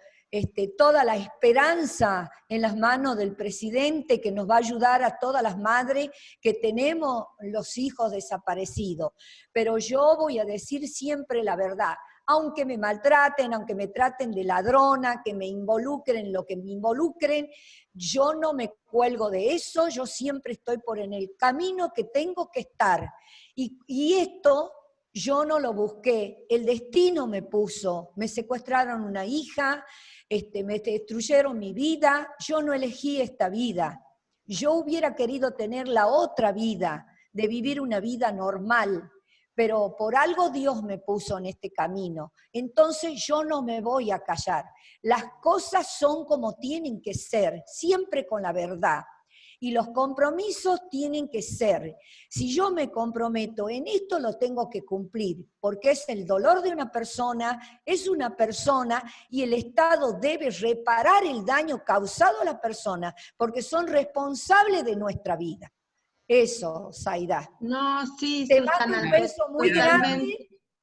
toda la esperanza en las manos del presidente, que nos va a ayudar a todas las madres que tenemos los hijos desaparecidos. Pero yo voy a decir siempre la verdad. aunque me maltraten, aunque me traten de ladrona, que me involucren en lo que me involucren, yo no me cuelgo de eso, yo siempre estoy por en el camino que tengo que estar. Y esto yo no lo busqué, el destino me puso, me secuestraron una hija, me destruyeron mi vida, yo no elegí esta vida. Yo hubiera querido tener la otra vida, de vivir una vida normal, pero por algo Dios me puso en este camino. Entonces yo no me voy a callar. Las cosas son como tienen que ser, siempre con la verdad. Y los compromisos tienen que ser. Si yo me comprometo en esto, lo tengo que cumplir, porque es el dolor de una persona, es una persona, y el Estado debe reparar el daño causado a la persona, porque son responsables de nuestra vida. Eso, Zaida. No, sí, Te Susana, mando un beso muy grande.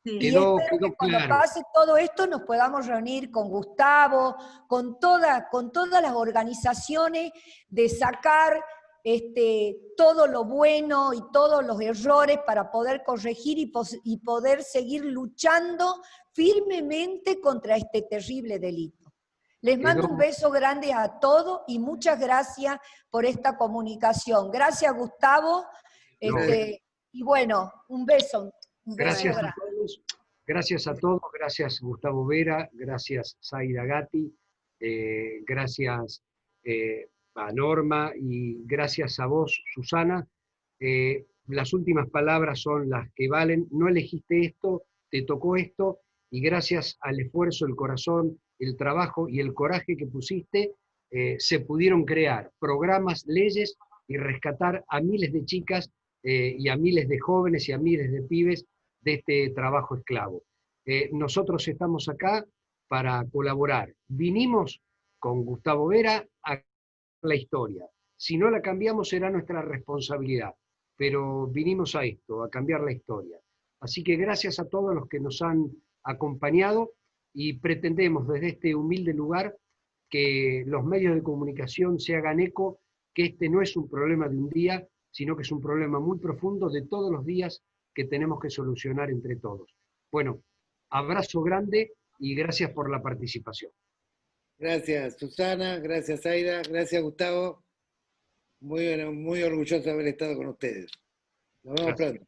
Sí. Y espero que cuando pase todo esto nos podamos reunir con Gustavo, con todas las organizaciones, de sacar todo lo bueno y todos los errores para poder corregir y poder seguir luchando firmemente contra este terrible delito. Les mando un beso grande a todos y muchas gracias por esta comunicación. Gracias, Gustavo. Y bueno, un beso. Gracias a todos, gracias Gustavo Vera, gracias Zaida Gatti, gracias a Norma y gracias a vos, Susana. Las últimas palabras son las que valen, no elegiste esto, te tocó esto, y gracias al esfuerzo, el corazón, el trabajo y el coraje que pusiste, se pudieron crear programas, leyes y rescatar a miles de chicas y a miles de jóvenes y a miles de pibes de este trabajo esclavo. Nosotros estamos acá para colaborar. Vinimos con Gustavo Vera a la historia. Si no la cambiamos será nuestra responsabilidad, pero vinimos a esto, a cambiar la historia. Así que gracias a todos los que nos han acompañado y pretendemos desde este humilde lugar que los medios de comunicación se hagan eco, que este no es un problema de un día, sino que es un problema muy profundo de todos los días que tenemos que solucionar entre todos. Bueno, abrazo grande y gracias por la participación. Gracias, Susana, gracias, Aida, gracias, Gustavo. Muy orgulloso de haber estado con ustedes. Nos vemos pronto.